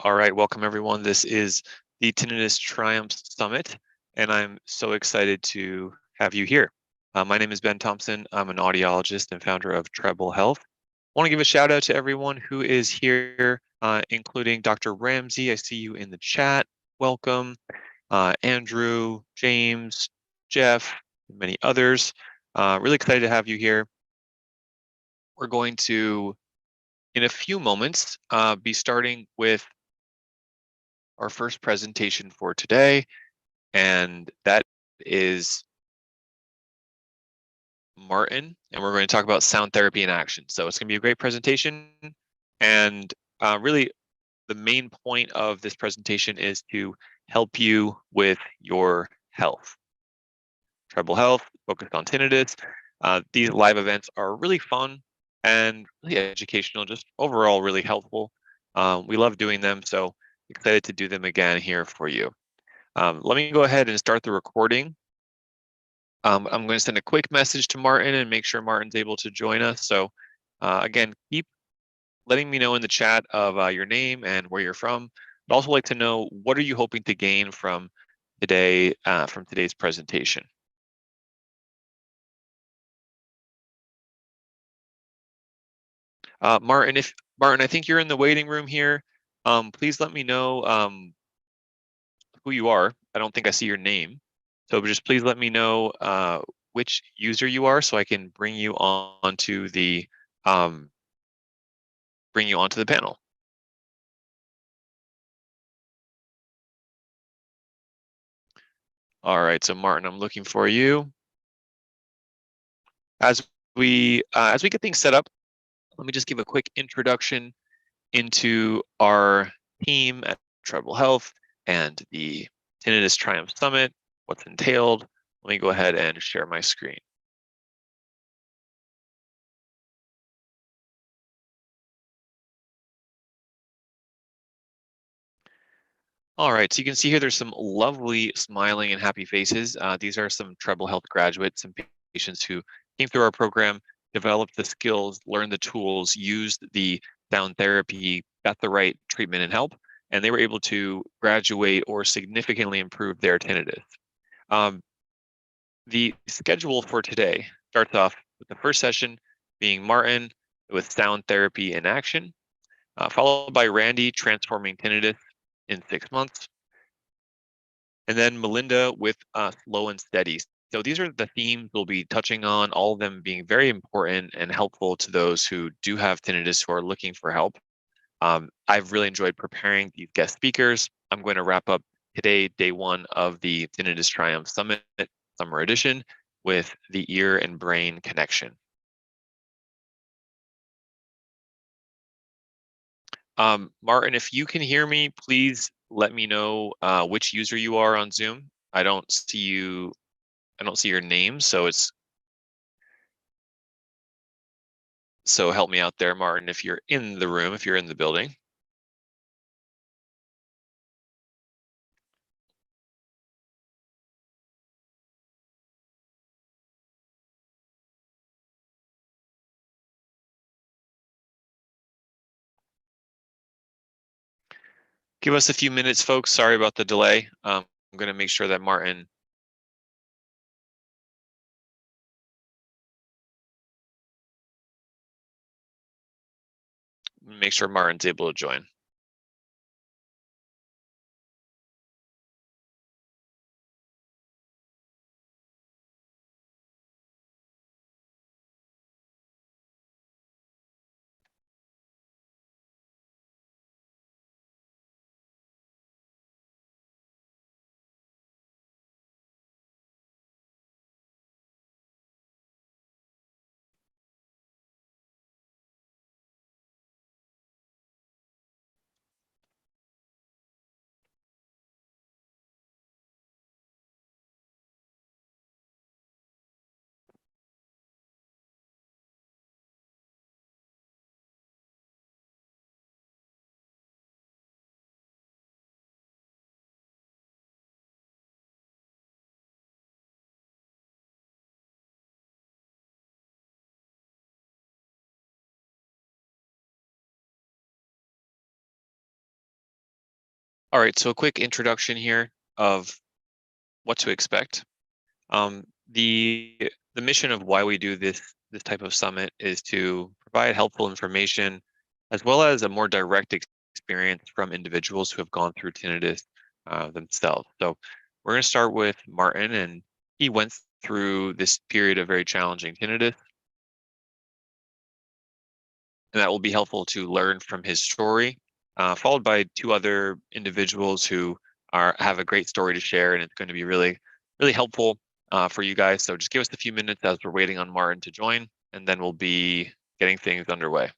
All right, welcome everyone. This is the Tinnitus Triumph Summit, and I'm so excited to have you here. My name is Ben Thompson. I'm an audiologist and founder of Treble Health. I want to give a shout out to everyone who is here, including Dr. Ramsey. I see you in the chat. Welcome. Andrew, James, Jeff, and many others. Really excited to have you here. We're going to, in a few moments, be starting with our first presentation for today, and that is Martin, and we're going to talk about sound therapy in action. So it's going to be a great presentation, and really the main point of this presentation is to help you with your health. Treble Health, focused on tinnitus. These live events are really fun and really educational, just overall really helpful. We love doing them, so excited to do them again here for you. Let me go ahead and start the recording. I'm going to send a quick message to Martin and make sure Martin's able to join us. So again, keep letting me know in the chat of your name and where you're from. I'd also like to know, what are you hoping to gain from today, from today's presentation? Martin, I think you're in the waiting room here. Please let me know who you are. I don't think I see your name. So just please let me know which user you are so I can bring you onto the panel. All right, so Martin, I'm looking for you. As we get things set up, let me just give a quick introduction into our team at Treble Health and the Tinnitus Triumph Summit, what's entailed. Let me go ahead and share my screen. All right, so you can see here there's some lovely smiling and happy faces. These are some Treble Health graduates, some patients who came through our program, developed the skills, learned the tools, used the sound therapy, got the right treatment and help, and they were able to graduate or significantly improve their tinnitus. The schedule for today starts off with the first session being Martin with sound therapy in action, followed by Randy transforming tinnitus in 6 months, and then Melinda with slow and steady. So these are the themes we'll be touching on, all of them being very important and helpful to those who do have tinnitus who are looking for help. I've really enjoyed preparing these guest speakers. I'm going to wrap up today, day one of the Tinnitus Triumph Summit Summer Edition with the ear and brain connection. Martin, if you can hear me, please let me know which user you are on Zoom. I don't see you. I don't see your name, so help me out there, Martin, if you're in the room, if you're in the building. Give us a few minutes, folks. Sorry about the delay. I'm going to make sure that Martin's able to join. All right, so a quick introduction here of what to expect. Um, the mission of why we do this type of summit is to provide helpful information as well as a more direct experience from individuals who have gone through tinnitus themselves. So we're going to start with Martin, and he went through this period of very challenging tinnitus, and that will be helpful to learn from his story, followed by two other individuals who have a great story to share, and it's going to be really helpful for you guys. So just give us a few minutes as we're waiting on Martin to join, and then we'll be getting things underway.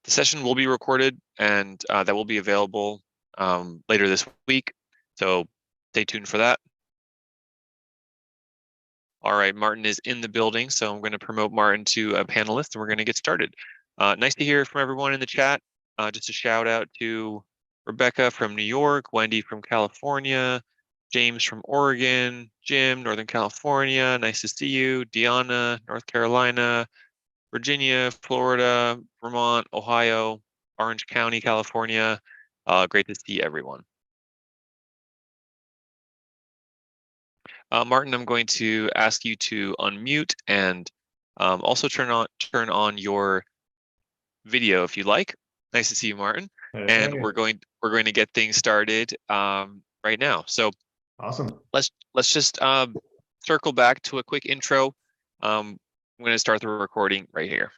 The session will be recorded, and that will be available later this week. So stay tuned for that. All right, Martin is in the building, so I'm going to promote Martin to a panelist, and we're going to get started. Nice to hear from everyone in the chat. Just a shout out to Rebecca from New York, Wendy from California, James from Oregon, Jim, Northern California. Nice to see you. Deanna, North Carolina, Virginia, Florida, Vermont, Ohio, Orange County, California. Great to see everyone. Martin, I'm going to ask you to unmute and also turn on your video if you'd like. Nice to see you, Martin. And we're going to get things started right now. So awesome. Let's just circle back to a quick intro. I'm going to start the recording right here.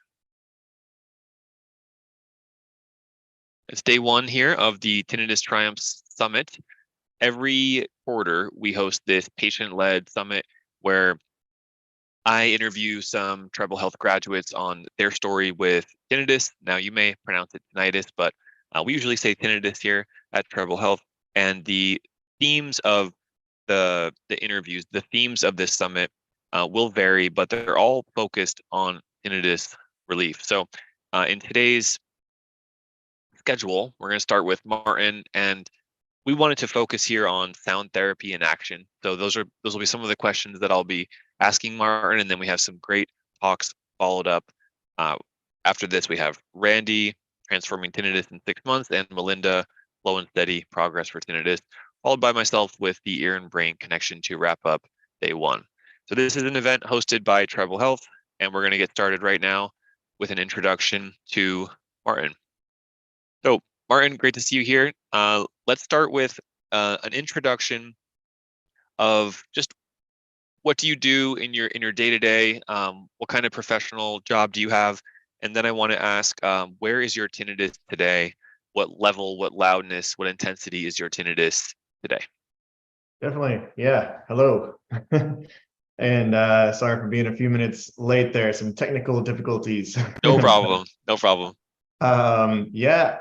It's day one here of the Tinnitus Triumphs Summit. Every quarter, we host this patient-led summit where I interview some Treble Health graduates on their story with tinnitus. Now, you may pronounce it tinnitus, but we usually say tinnitus here at Treble Health. And the themes of the interviews, the themes of this summit will vary, but they're all focused on tinnitus relief. So in today's schedule, we're going to start with Martin, and we wanted to focus here on sound therapy in action. So those will be some of the questions that I'll be asking Martin, and then we have some great talks followed up. After this, we have Randy, Transforming Tinnitus in 6 months, and Melinda, Slow and Steady Progress for Tinnitus, followed by myself with the ear and brain connection to wrap up day one. So this is an event hosted by Treble Health, and we're going to get started right now with an introduction to Martin. So Martin, great to see you here. Let's start with an introduction of just what do you do in your day-to-day? What kind of professional job do you have? And then I want to ask, where is your tinnitus today? What level, what loudness, what intensity is your tinnitus today? Definitely. Yeah. Hello. And sorry for being a few minutes late there. Some technical difficulties. No problem. No problem. Yeah,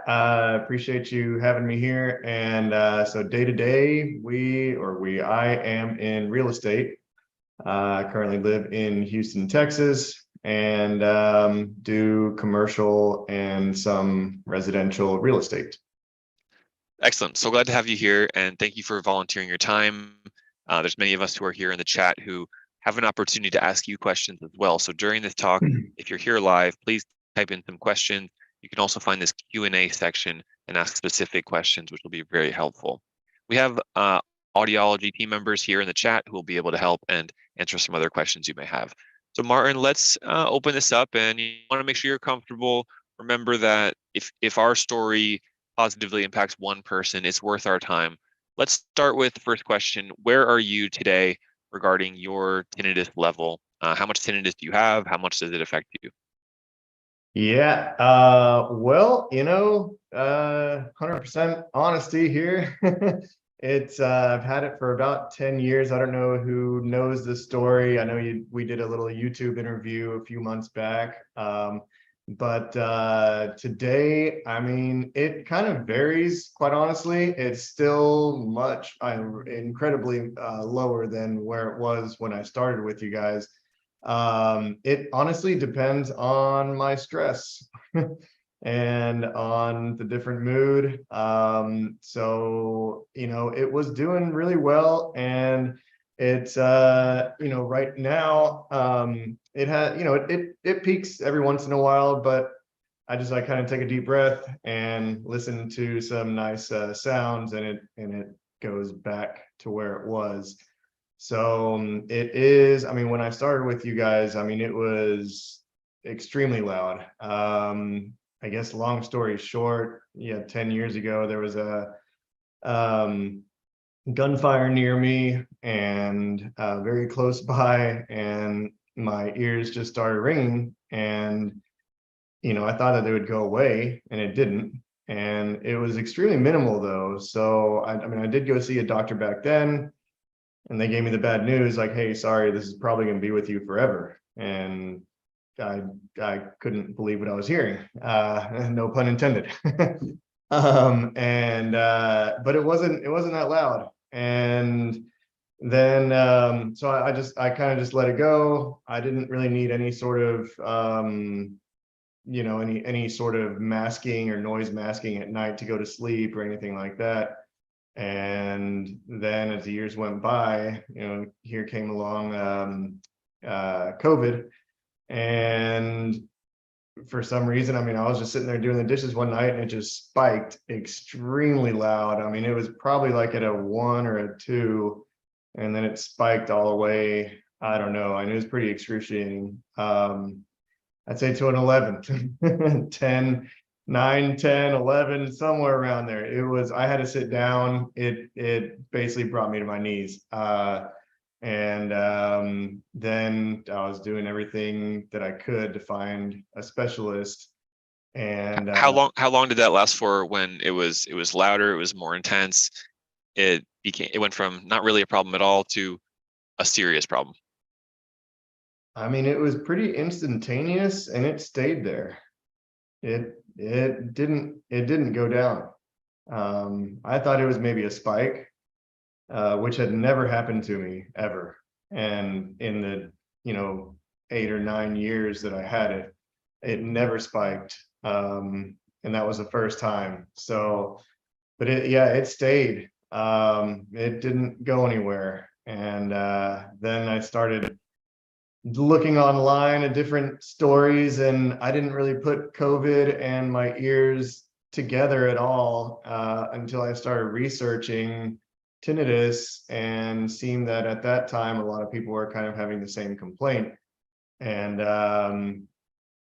appreciate you having me here. And so day to day, I am in real estate. Currently live in Houston, Texas, and do commercial and some residential real estate. Excellent. So glad to have you here, and thank you for volunteering your time. There's many of us who are here in the chat who have an opportunity to ask you questions as well. So during this talk, if you're here live, please type in some questions. You can also find this Q&A section and ask specific questions, which will be very helpful. We have audiology team members here in the chat who will be able to help and answer some other questions you may have. So Martin, let's open this up, and you want to make sure you're comfortable. Remember that if our story positively impacts one person, it's worth our time. Let's start with the first question. Where are you today regarding your tinnitus level? How much tinnitus do you have? How much does it affect you? Yeah, well, 100% honesty here. I've had it for about 10 years. I don't know who knows the story. I know we did a little YouTube interview a few months back. But today, I mean, it kind of varies, quite honestly. It's still incredibly lower than where it was when I started with you guys. It honestly depends on my stress and on the different mood. So, it was doing really well. And It's right now, it has, it peaks every once in a while, but I kind of take a deep breath and listen to some nice sounds, and it goes back to where it was. So it is, I mean, when I started with you guys, I mean, it was extremely loud. I guess long story short, yeah, 10 years ago, there was a um, gunfire near me and very close by, and my ears just started ringing. And I thought that they would go away, and it didn't. And it was extremely minimal though. So I mean, I did go see a doctor back then, and they gave me the bad news, like, hey, sorry, this is probably going to be with you forever. And I I couldn't believe what I was hearing. No pun intended. And but it wasn't that loud. And then so I kind of just let it go. I didn't really need any sort of any sort of masking or noise masking at night to go to sleep or anything like that. And then as the years went by, here came along COVID. And for some reason, I mean, I was just sitting there doing the dishes one night, and it just spiked extremely loud. I mean, it was probably like at a 1 or a 2, and then it spiked all the way. I don't know. I mean, it was pretty excruciating. I'd say to an 11, 10, 9, 10, 11, somewhere around there. I had to sit down. It basically brought me to my knees. And then I was doing everything that I could to find a specialist. And How long did that last for when it was louder, it was more intense, it went from not really a problem at all to a serious problem? I mean, it was pretty instantaneous, and it stayed there. It didn't go down. I thought it was maybe a spike, which had never happened to me ever. And in the 8 or 9 years that I had it, it never spiked. And that was the first time. So, but it stayed. It didn't go anywhere. And then I started looking online at different stories, and I didn't really put COVID and my ears together at all until I started researching tinnitus, and seeing that at that time a lot of people were kind of having the same complaint. And I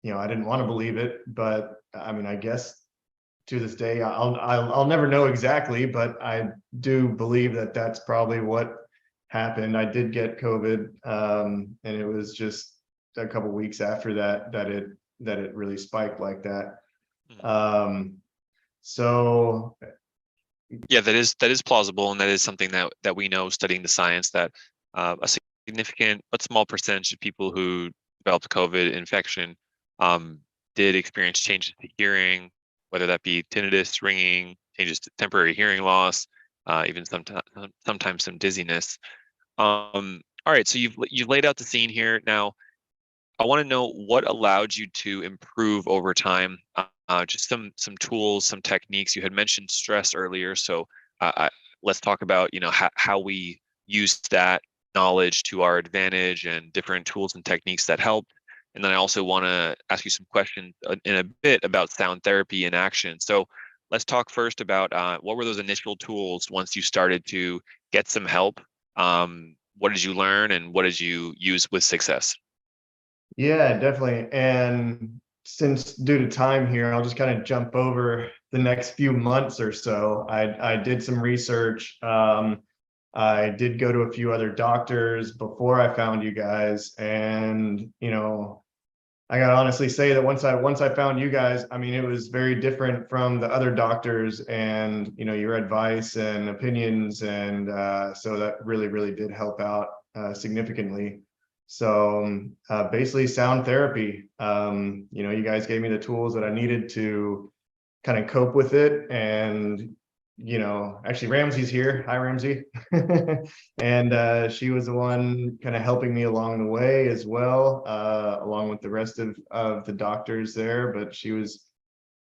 didn't want to believe it, but I mean, I guess to this day I'll never know exactly, but I do believe that that's probably what happened. I did get COVID, and it was just a couple weeks after that it really spiked like that. So Yeah, that is plausible, and that is something that we know, studying the science, that a significant but small percentage of people who developed COVID infection did experience changes to hearing, whether that be tinnitus, ringing, changes to temporary hearing loss, even sometimes some dizziness. All right, so you've laid out the scene here. Now, I want to know what allowed you to improve over time. Just some tools, some techniques. You had mentioned stress earlier, so let's talk about how we use that knowledge to our advantage, and different tools and techniques that help. And then I also want to ask you some questions in a bit about sound therapy in action. So let's talk first about what were those initial tools once you started to get some help. What did you learn, and what did you use with success? yeah, definitely. And since due to time here, I'll just kind of jump over the next few months or so. I did some research. I did go to a few other doctors before I found you guys, and I gotta honestly say that once I found you guys, I mean, it was very different from the other doctors, and your advice and opinions, and so that really did help out significantly. So basically, sound therapy. You guys gave me the tools that I needed to kind of cope with it. And actually, Ramsey's here. Hi, Ramsey. And she was the one kind of helping me along the way as well, along with the rest of the doctors there. But she was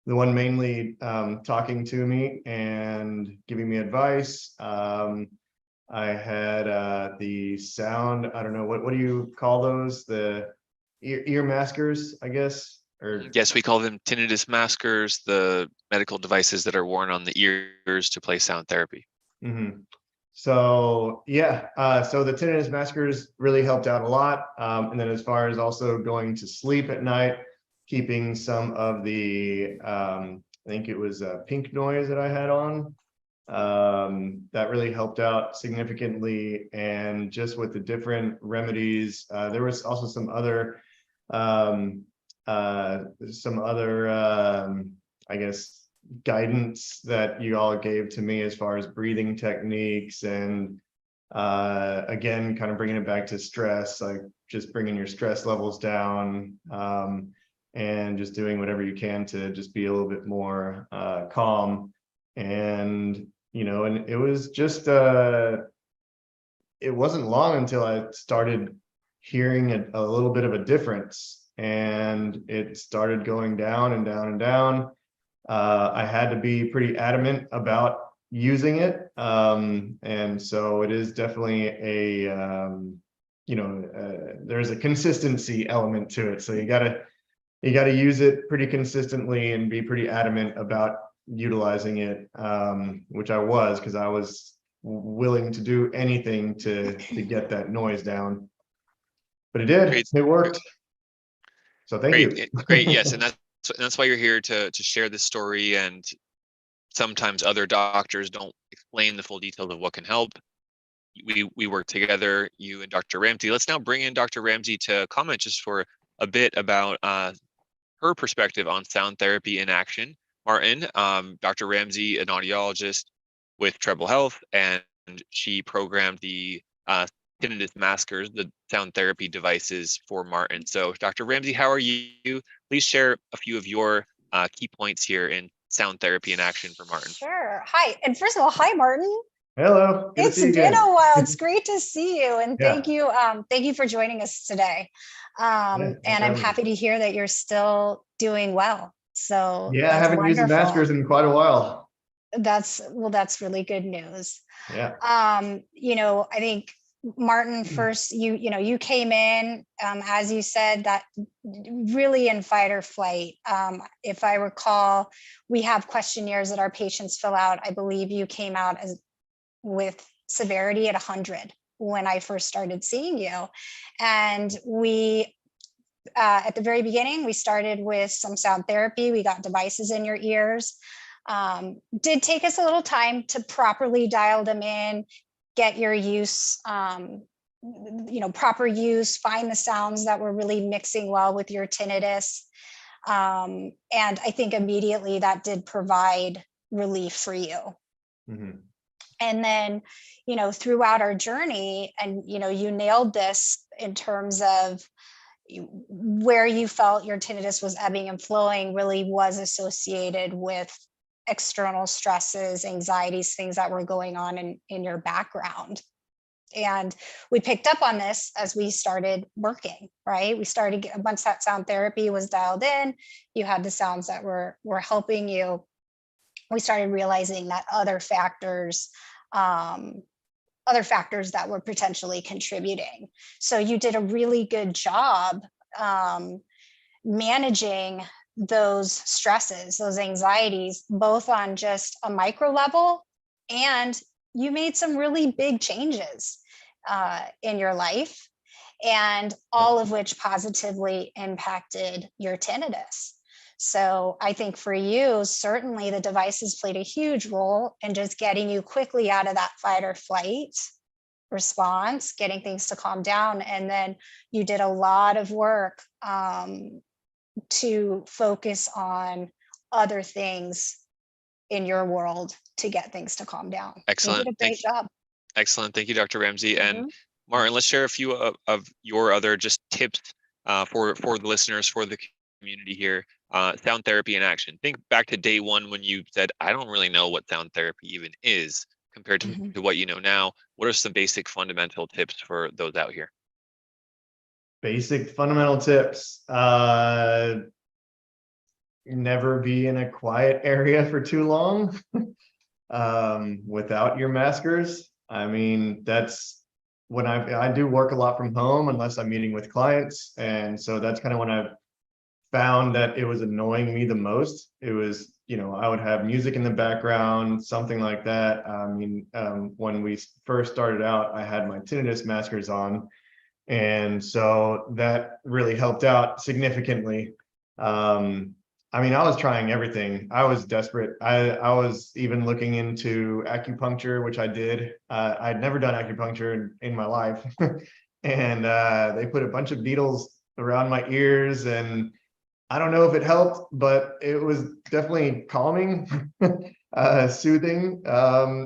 the one mainly talking to me and giving me advice. I had the sound, I don't know, what do you call those? The ear maskers, I guess, or Yes, we call them tinnitus maskers, the medical devices that are worn on the ears to play sound therapy. mhm. So yeah, so the tinnitus maskers really helped out a lot. And then as far as also going to sleep at night, keeping some of the, I think it was pink noise that I had on, that really helped out significantly. And just with the different remedies, there was also um, some other, I guess, guidance that you all gave to me as far as breathing techniques and again, kind of bringing it back to stress, like just bringing your stress levels down, and just doing whatever you can to just be a little bit more calm. And and it was just it wasn't long until I started hearing a little bit of a difference, and it started going down and down and down. I had to be pretty adamant about using it. And so it is definitely there's a consistency element to it. So you gotta use it pretty consistently and be pretty adamant about utilizing it, which I was, because I was willing to do anything to get that noise down. But it did, Great, it worked. So thank great, you. great. Yes, and that's why you're here to share this story. And sometimes other doctors don't explain the full details of what can help. We work together, you and Dr. Ramsey. Let's now bring in Dr. Ramsey to comment just for a bit about her perspective on sound therapy in action. Martin, Dr. Ramsey, an audiologist with Treble Health, and she programmed the tinnitus maskers, the sound therapy devices for Martin. So, Dr. Ramsey, how are you? Please share a few of your key points here in sound therapy in action for Martin. Sure. Hi. And first of all, hi, Martin. Hello, good to It's see you been again. a while. It's great to see you. And Yeah. thank you for joining us today. Yeah, And thanks for I'm having me. happy to hear that you're still doing well. So Yeah, I that's haven't used the wonderful. maskers in quite a while. That's really good news. Yeah. I think Martin, first, you came in, as you said, that really in fight or flight. If I recall, we have questionnaires that our patients fill out. I believe you came out with severity at 100 when I first started seeing you. And we, at the very beginning, we started with some sound therapy. We got devices in your ears. Did take us a little time to properly dial them in, get your use, proper use, find the sounds that were really mixing well with your tinnitus. And I think immediately that did provide relief for you. Mm-hmm. And then, throughout our journey, and, you nailed this in terms of where you felt your tinnitus was ebbing and flowing really was associated with external stresses, anxieties, things that were going on in your background. And we picked up on this as we started working, right? We started, once that sound therapy was dialed in, you had the sounds that were helping you. We started realizing that other factors that were potentially contributing. So you did a really good job managing those stresses, those anxieties, both on just a micro level, and you made some really big changes in your life, and all of which positively impacted your tinnitus. So I think for you, certainly the devices played a huge role in just getting you quickly out of that fight or flight response, getting things to calm down. And then you did a lot of work to focus on other things in your world to get things to calm down. Excellent. You did a great job. Excellent. Thank you, Dr. Ramsey. And Mm-hmm. Martin, let's share a few of your other just tips for the listeners, for the community here. Sound therapy in action. Think back to day one when you said, I don't really know what sound therapy even is compared to what you know now. What are some basic fundamental tips for those out here? Basic fundamental tips. Never be in a quiet area for too long without your maskers. I mean, that's when I do work a lot from home unless I'm meeting with clients. And so that's kind of when I found that it was annoying me the most. It was, I would have music in the background, something like that. I mean, when we first started out, I had my tinnitus maskers on. And so that really helped out significantly. I mean, I was trying everything. I was desperate. I was even looking into acupuncture, which I did. I'd never done acupuncture in my life. And they put a bunch of needles around my ears, and I don't know if it helped, but it was definitely calming, soothing.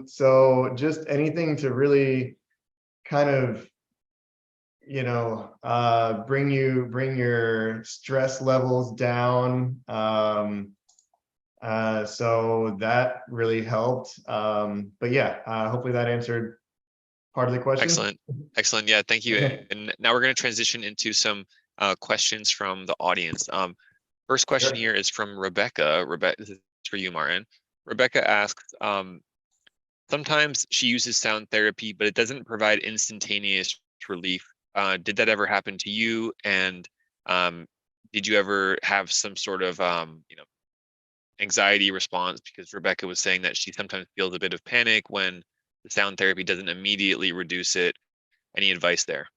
So just anything to really kind of, bring your stress levels down. So that really helped. But yeah, hopefully that answered part of the question. Excellent. Excellent. Yeah, thank you. And now we're going to transition into some questions from the audience. First question Sure. here is from Rebecca. Rebecca, this is for you, Martin. Rebecca asks, sometimes she uses sound therapy, but it doesn't provide instantaneous relief. Did that ever happen to you? And did you ever have some sort of anxiety response? Because Rebecca was saying that she sometimes feels a bit of panic when the sound therapy doesn't immediately reduce it. Any advice there?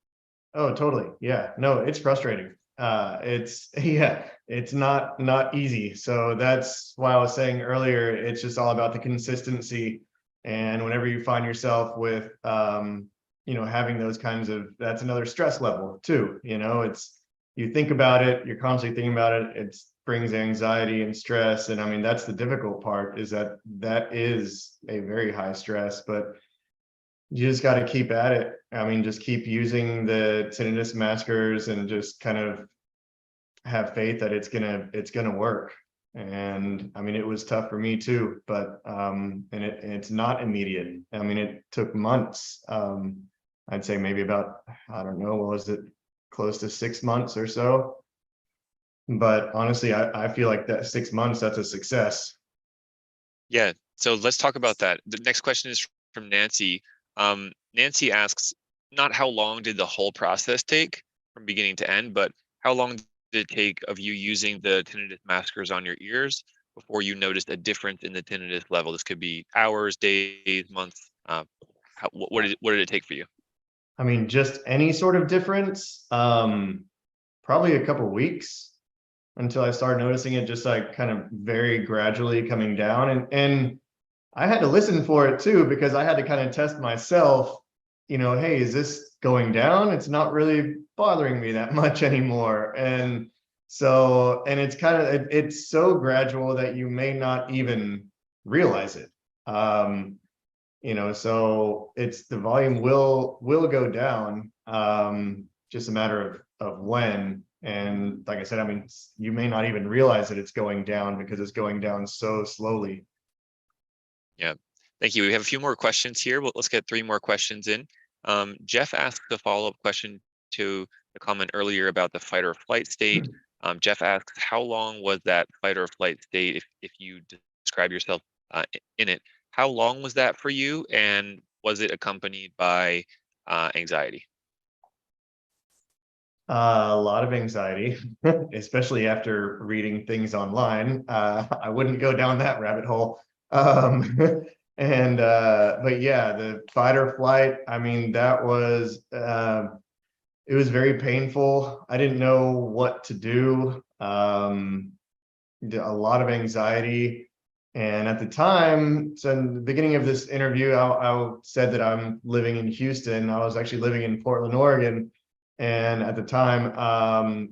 Oh, totally. Yeah. No, it's frustrating. It's yeah, it's not easy. So that's why I was saying earlier, it's just all about the consistency. And whenever you find yourself with having those kinds of, that's another stress level too. It's, you think about it, you're constantly thinking about it, it brings anxiety and stress. And I mean, that's the difficult part, is that is a very high stress, but you just got to keep at it. I mean, just keep using the tinnitus maskers and just kind of have faith that it's gonna work. And I mean, it was tough for me too, but and it's not immediate. I mean, it took months. I'd say maybe about, I don't know, what was it, close to 6 months or so. But honestly, I feel like that 6 months, that's a success. Yeah. So let's talk about that. The next question is from Nancy. Nancy asks, not how long did the whole process take from beginning to end, but how long did it take of you using the tinnitus maskers on your ears before you noticed a difference in the tinnitus level? This could be hours, days, months. What did it take for you? I mean, just any sort of difference, probably a couple weeks until I started noticing it just like kind of very gradually coming down. And I had to listen for it too, because I had to kind of test myself, hey, is this going down? It's not really bothering me that much anymore. And so, and it's kind of, it's so gradual that you may not even realize it. So it's, the volume will go down, just a matter of when. And like I said, I mean, you may not even realize that it's going down because it's going down so slowly. Yeah, thank you. We have a few more questions here. Well, let's get 3 more questions in. Jeff asked a follow-up question to the comment earlier about the fight or flight state. Jeff asks, how long was that fight or flight state, if you describe yourself in it? How long was that for you, and was it accompanied by anxiety? A lot of anxiety, especially after reading things online. I wouldn't go down that rabbit hole. And but yeah, the fight or flight, I mean, that was it was very painful. I didn't know what to do. A lot of anxiety. And at the time, so in the beginning of this interview, I said that I'm living in Houston. I was actually living in Portland, Oregon. And at the time,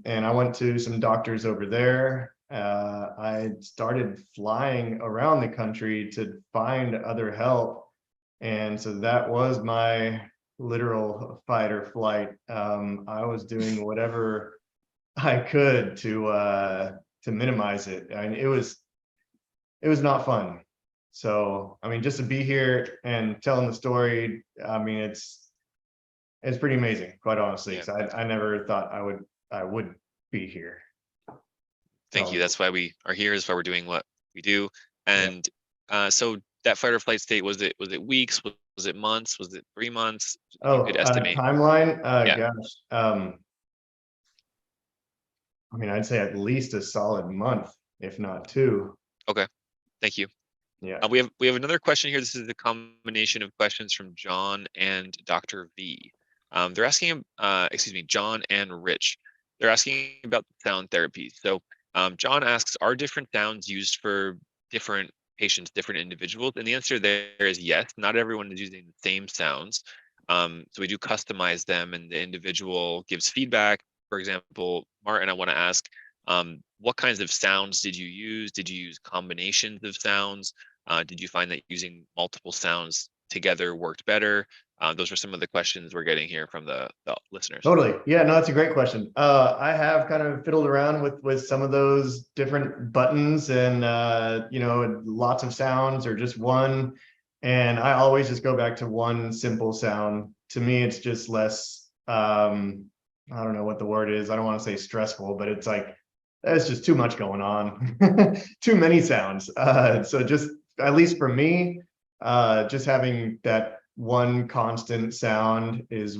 and I went to some doctors over there. I started flying around the country to find other help. And so that was my literal fight or flight. I was doing whatever I could to minimize it. I mean, it was not fun. So, I mean, just to be here and telling the story, I mean, it's pretty amazing, quite honestly. Yeah. So I never thought I would be here. Thank you. That's why we are here. Is why we're doing what we do. And so that fight or flight state, was it weeks? Was it months? Was it 3 months? If you Oh, could estimate. timeline. Yeah. Gosh. I mean, I'd say at least a solid month, if not two. Okay. Thank you. Yeah. We have another question here. This is a combination of questions from John and Dr. V. They're asking, excuse me, John and Rich. They're asking about sound therapy. So John asks, are different sounds used for different patients, different individuals? And the answer there is yes. Not everyone is using the same sounds. So we do customize them, and the individual gives feedback. For example, Martin, I want to ask, what kinds of sounds did you use? Did you use combinations of sounds? Did you find that using multiple sounds together worked better? Those are some of the questions we're getting here from the listeners. Totally. Yeah, no, that's a great question. I have kind of fiddled around with some of those different buttons and, you know, lots of sounds or just one. And I always just go back to one simple sound. To me, it's just less, I don't know what the word is. I don't want to say stressful, but it's like, there's just too much going on. Too many sounds. So just, at least for me, just having that one constant sound is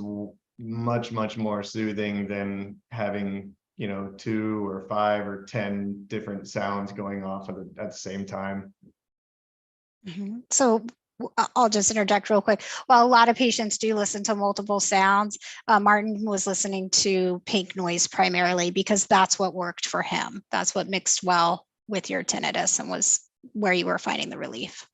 much more soothing than having, you know, 2 or 5 or 10 different sounds going off at the same time. So I'll just interject real quick. Well, a lot of patients do listen to multiple sounds. Martin was listening to pink noise primarily because that's what worked for him. That's what mixed well with your tinnitus and was where you were finding the relief.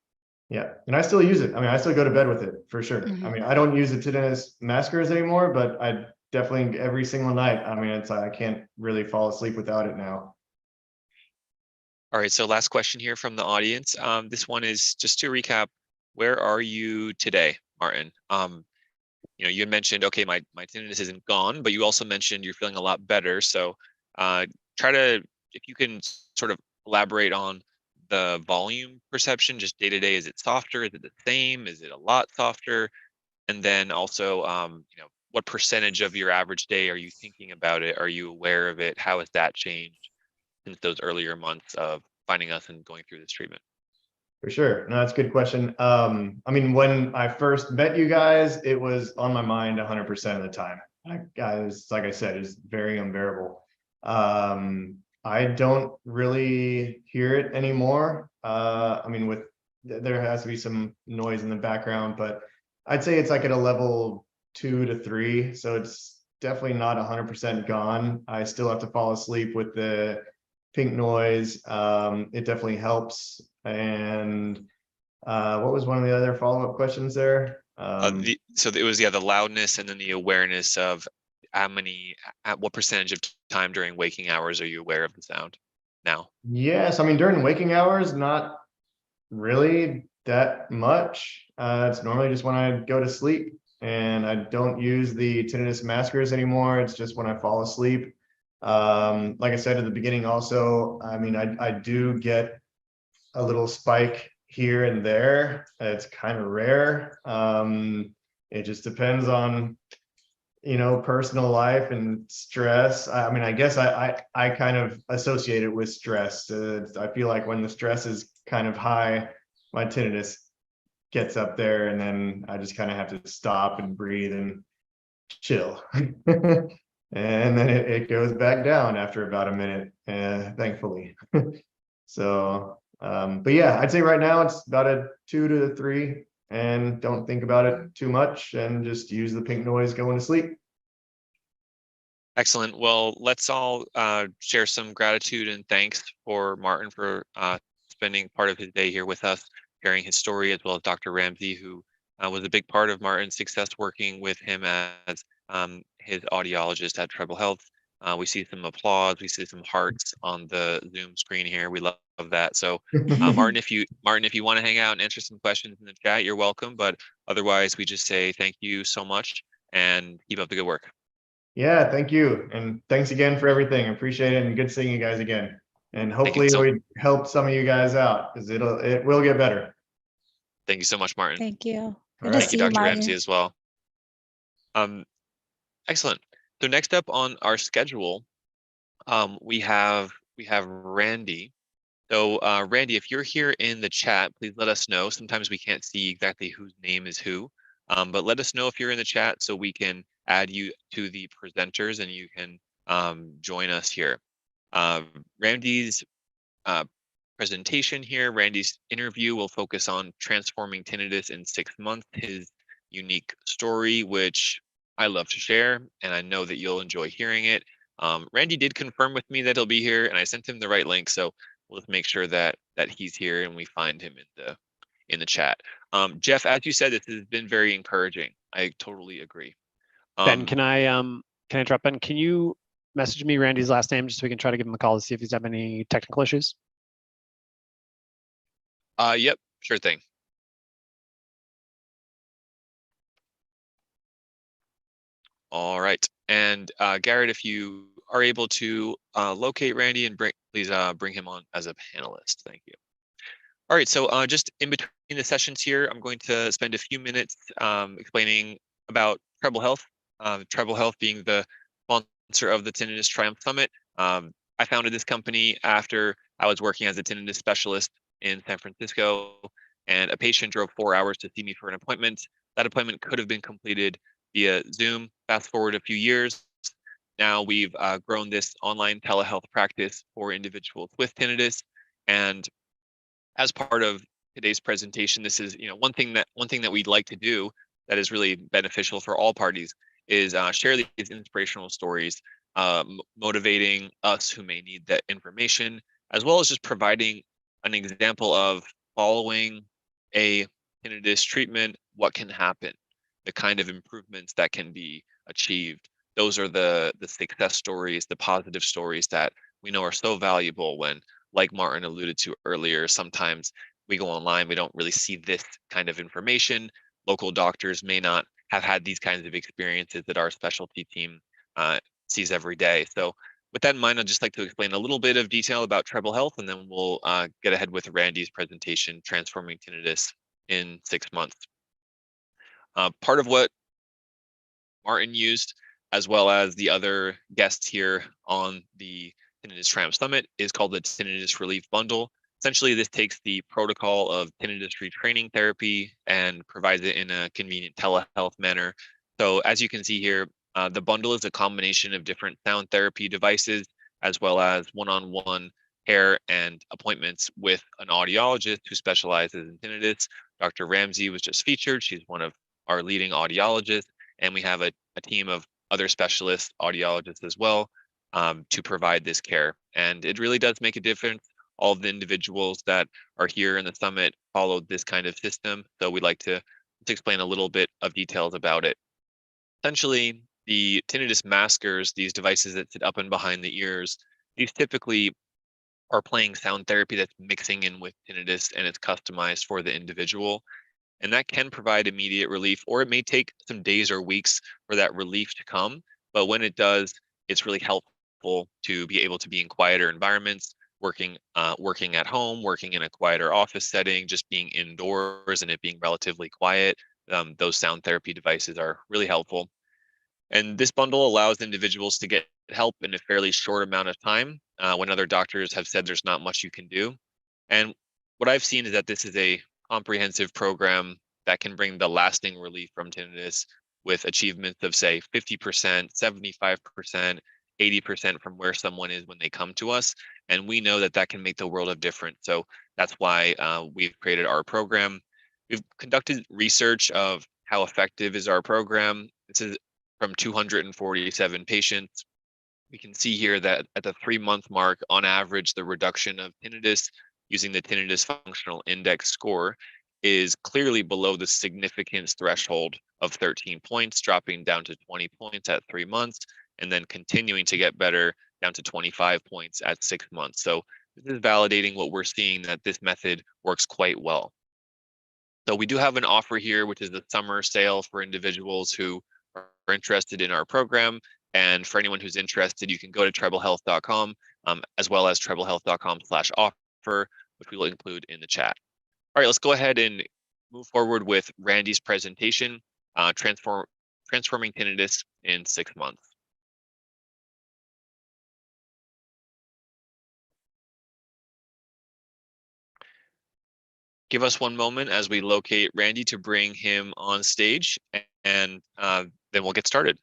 Yeah, and I still use it. I mean, I still go to bed with it for sure. I mean, I don't use the tinnitus maskers anymore, but I definitely every single night. I mean, it's I can't really fall asleep without it now. All right, so last question here from the audience. This one is just to recap, where are you today, Martin? You know, you had mentioned, okay, my tinnitus isn't gone, but you also mentioned you're feeling a lot better. So try to, if you can sort of elaborate on the volume perception, just day to day. Is it softer? Is it the same? Is it a lot softer? And then also, you know, what percentage of your average day are you thinking about it? Are you aware of it? How has that changed since those earlier months of finding us and going through this treatment? For sure. No, that's a good question. I mean, when I first met you guys, it was on my mind 100% of the time. Guys, like I said, is very unbearable. I don't really hear it anymore. I mean, there has to be some noise in the background, but I'd say it's like at a level 2 to 3. So it's definitely not 100% gone. I still have to fall asleep with the pink noise. It definitely helps. And what was one of the other follow-up questions there? So it was, yeah, the loudness and then the awareness of at what percentage of time during waking hours are you aware of the sound now? Yes, I mean, during waking hours, not really that much. It's normally just when I go to sleep, and I don't use the tinnitus maskers anymore. It's just when I fall asleep. Like I said at the beginning also, I mean, I do get a little spike here and there. It's kind of rare. It just depends on, you know, personal life and stress. I mean, I guess I kind of associate it with stress. I feel like when the stress is kind of high, my tinnitus gets up there, and then I just kind of have to stop and breathe and chill. And then it goes back down after about a minute, thankfully. So, but yeah, I'd say right now it's about a 2 to 3, and don't think about it too much and just use the pink noise going to sleep. Excellent. Well, let's all share some gratitude and thanks for Martin for spending part of his day here with us, sharing his story, as well as Dr. Ramsey, who was a big part of Martin's success working with him as his audiologist at Treble Health. We see some applause. We see some hearts on the Zoom screen here. We love that. So, Martin, if you want to hang out and answer some questions in the chat, you're welcome. But otherwise, we just say thank you so much and keep up the good work. Yeah, thank you. And thanks again for everything. Appreciate it. And good seeing you guys again. And hopefully we helped some of you guys out, because it will get better. Thank you so much, Martin. Thank you. All Good right. to Thank you, see you, Dr. Martin. Ramsey, as well. Excellent. So next up on our schedule, we have Randy. So Randy, if you're here in the chat, please let us know. Sometimes we can't see exactly whose name is who, but let us know if you're in the chat so we can add you to the presenters and you can join us here. Randy's presentation here, Randy's interview will focus on transforming tinnitus in 6 months, his unique story, which I love to share, and I know that you'll enjoy hearing it. Randy did confirm with me that he'll be here, and I sent him the right link, so we'll just make sure that he's here and we find him in the chat. Jeff, as you said, this has been very encouraging. I totally agree. Ben, can I drop in? Can you message me Randy's last name just so we can try to give him a call to see if he's having any technical issues? Yep, sure thing. All right, and Garrett, if you are able to locate Randy and please bring him on as a panelist. Thank you. All right, so just in between the sessions here, I'm going to spend a few minutes explaining about Treble Health. Treble Health being the sponsor of the Tinnitus Triumph Summit. I founded this company after I was working as a tinnitus specialist in San Francisco, and a patient drove 4 hours to see me for an appointment. That appointment could have been completed via Zoom. Fast forward a few years, now we've grown this online telehealth practice for individuals with tinnitus, and as part of today's presentation, this is one thing that we'd like to do that is really beneficial for all parties is share these inspirational stories, motivating us who may need that information, as well as just providing an example of following a tinnitus treatment, what can happen, the kind of improvements that can be achieved. Those are the success stories, the positive stories that we know are so valuable when, like Martin alluded to earlier, sometimes we go online, we don't really see this kind of information. Local doctors may not have had these kinds of experiences that our specialty team sees every day. So with that in mind, I'd just like to explain a little bit of detail about Treble Health, and then we'll get ahead with Randy's presentation, Transforming Tinnitus in 6 months. Part of what Martin used, as well as the other guests here on the Tinnitus Triumph Summit, is called the Tinnitus Relief Bundle. Essentially, this takes the protocol of tinnitus retraining therapy and provides it in a convenient telehealth manner. So as you can see here, the bundle is a combination of different sound therapy devices, as well as one-on-one care and appointments with an audiologist who specializes in tinnitus. Dr. Ramsey was just featured. She's one of our leading audiologists, and we have a team of other specialist audiologists as well to provide this care. And it really does make a difference. All of the individuals that are here in the summit followed this kind of system. So we'd like to explain a little bit of details about it. Essentially, the tinnitus maskers, these devices that sit up and behind the ears, these typically are playing sound therapy that's mixing in with tinnitus, and it's customized for the individual. And that can provide immediate relief, or it may take some days or weeks for that relief to come. But when it does, it's really helpful to be able to be in quieter environments, working at home, working in a quieter office setting, just being indoors and it being relatively quiet. Those sound therapy devices are really helpful. And this bundle allows individuals to get help in a fairly short amount of time when other doctors have said there's not much you can do. And what I've seen is that this is a comprehensive program that can bring the lasting relief from tinnitus with achievements of, say, 50%, 75%, 80% from where someone is when they come to us. And we know that that can make the world of difference. So that's why we've created our program. We've conducted research of how effective is our program. This is from 247 patients. We can see here that at the 3-month mark, on average, the reduction of tinnitus using the Tinnitus Functional Index score is clearly below the significance threshold of 13 points, dropping down to 20 points at 3 months, and then continuing to get better down to 25 points at 6 months. So this is validating what we're seeing, that this method works quite well. So we do have an offer here, which is the summer sale for individuals who are interested in our program. And for anyone who's interested, you can go to treblehealth.com, as well as treblehealth.com/offer, which we will include in the chat. All right, let's go ahead and move forward with Randy's presentation, Transforming Tinnitus in 6 months. give us one moment as we locate Randy to bring him on stage, and then we'll get started.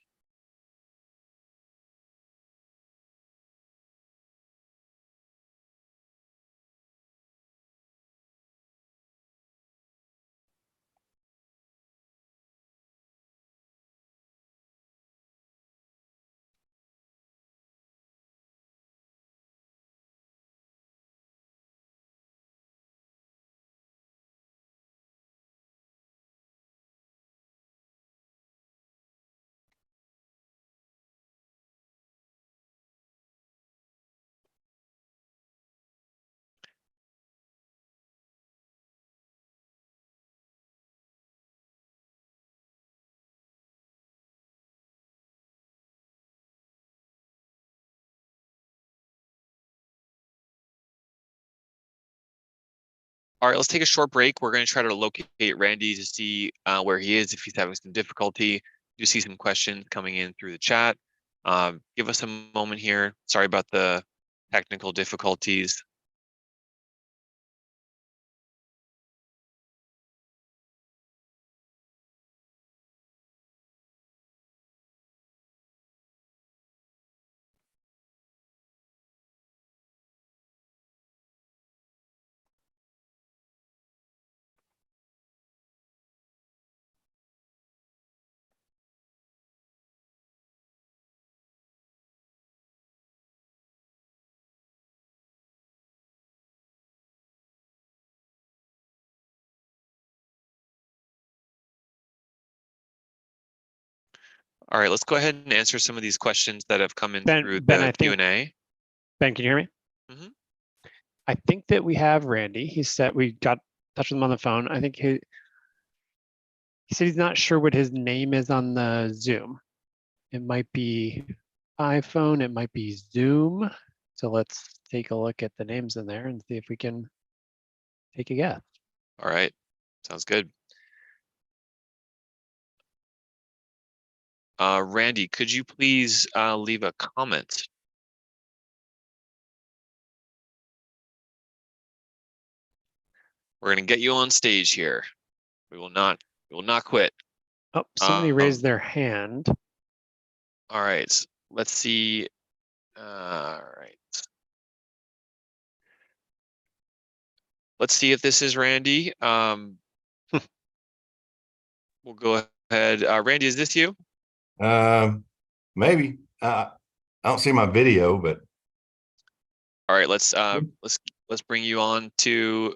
All right, let's take a short break. We're going to try to locate Randy to see where he is, if he's having some difficulty. You see some questions coming in through the chat. Give us a moment here. Sorry about the technical difficulties. All right, let's go ahead and answer some of these questions that have come in through Ben, the I think- Q&A. Ben, can you hear me? Mhm. I think that we have Randy. He said we got in touch with him on the phone. I think he said he's not sure what his name is on the Zoom. It might be iPhone, it might be Zoom. So let's take a look at the names in there and see if we can take a guess. All right, sounds good. Randy, could you please leave a comment? We're going to get you on stage here. We will not quit. Oh, somebody raised their hand. All right, let's see. All right. Let's see if this is Randy. We'll go ahead. Randy, is this you? Maybe. I don't see my video, but All right, let's bring you on to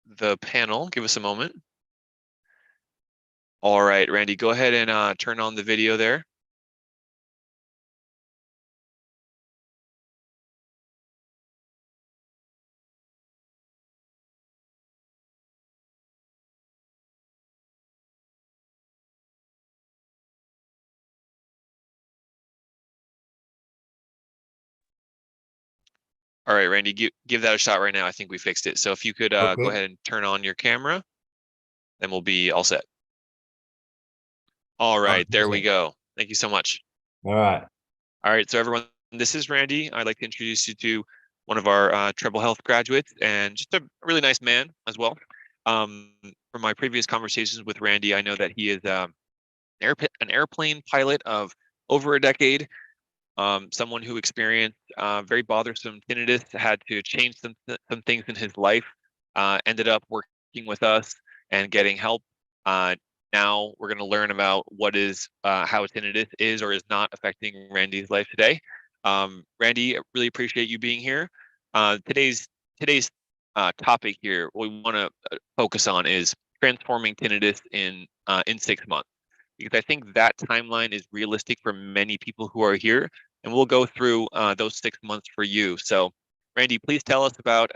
the panel. Give us a moment. All right, Randy, go ahead and turn on the video there. All right, Randy, give that a shot right now. I think we fixed it. So if you could go Okay. ahead and turn on your camera, then we'll be all set. All right, there we go. Thank you so much. All right. All right, so everyone, this is Randy. I'd like to introduce you to one of our Treble Health graduates, and just a really nice man as well. From my previous conversations with Randy, I know that he is an airplane pilot of over a decade. Someone who experienced very bothersome tinnitus, had to change some things in his life, ended up working with us and getting help. Now we're going to learn about what is how tinnitus is or is not affecting Randy's life today. Randy, I really appreciate you being here. Today's topic here, what we want to focus on is transforming tinnitus in 6 months, because I think that timeline is realistic for many people who are here, and we'll go through those 6 months for you. So, Randy, please tell us about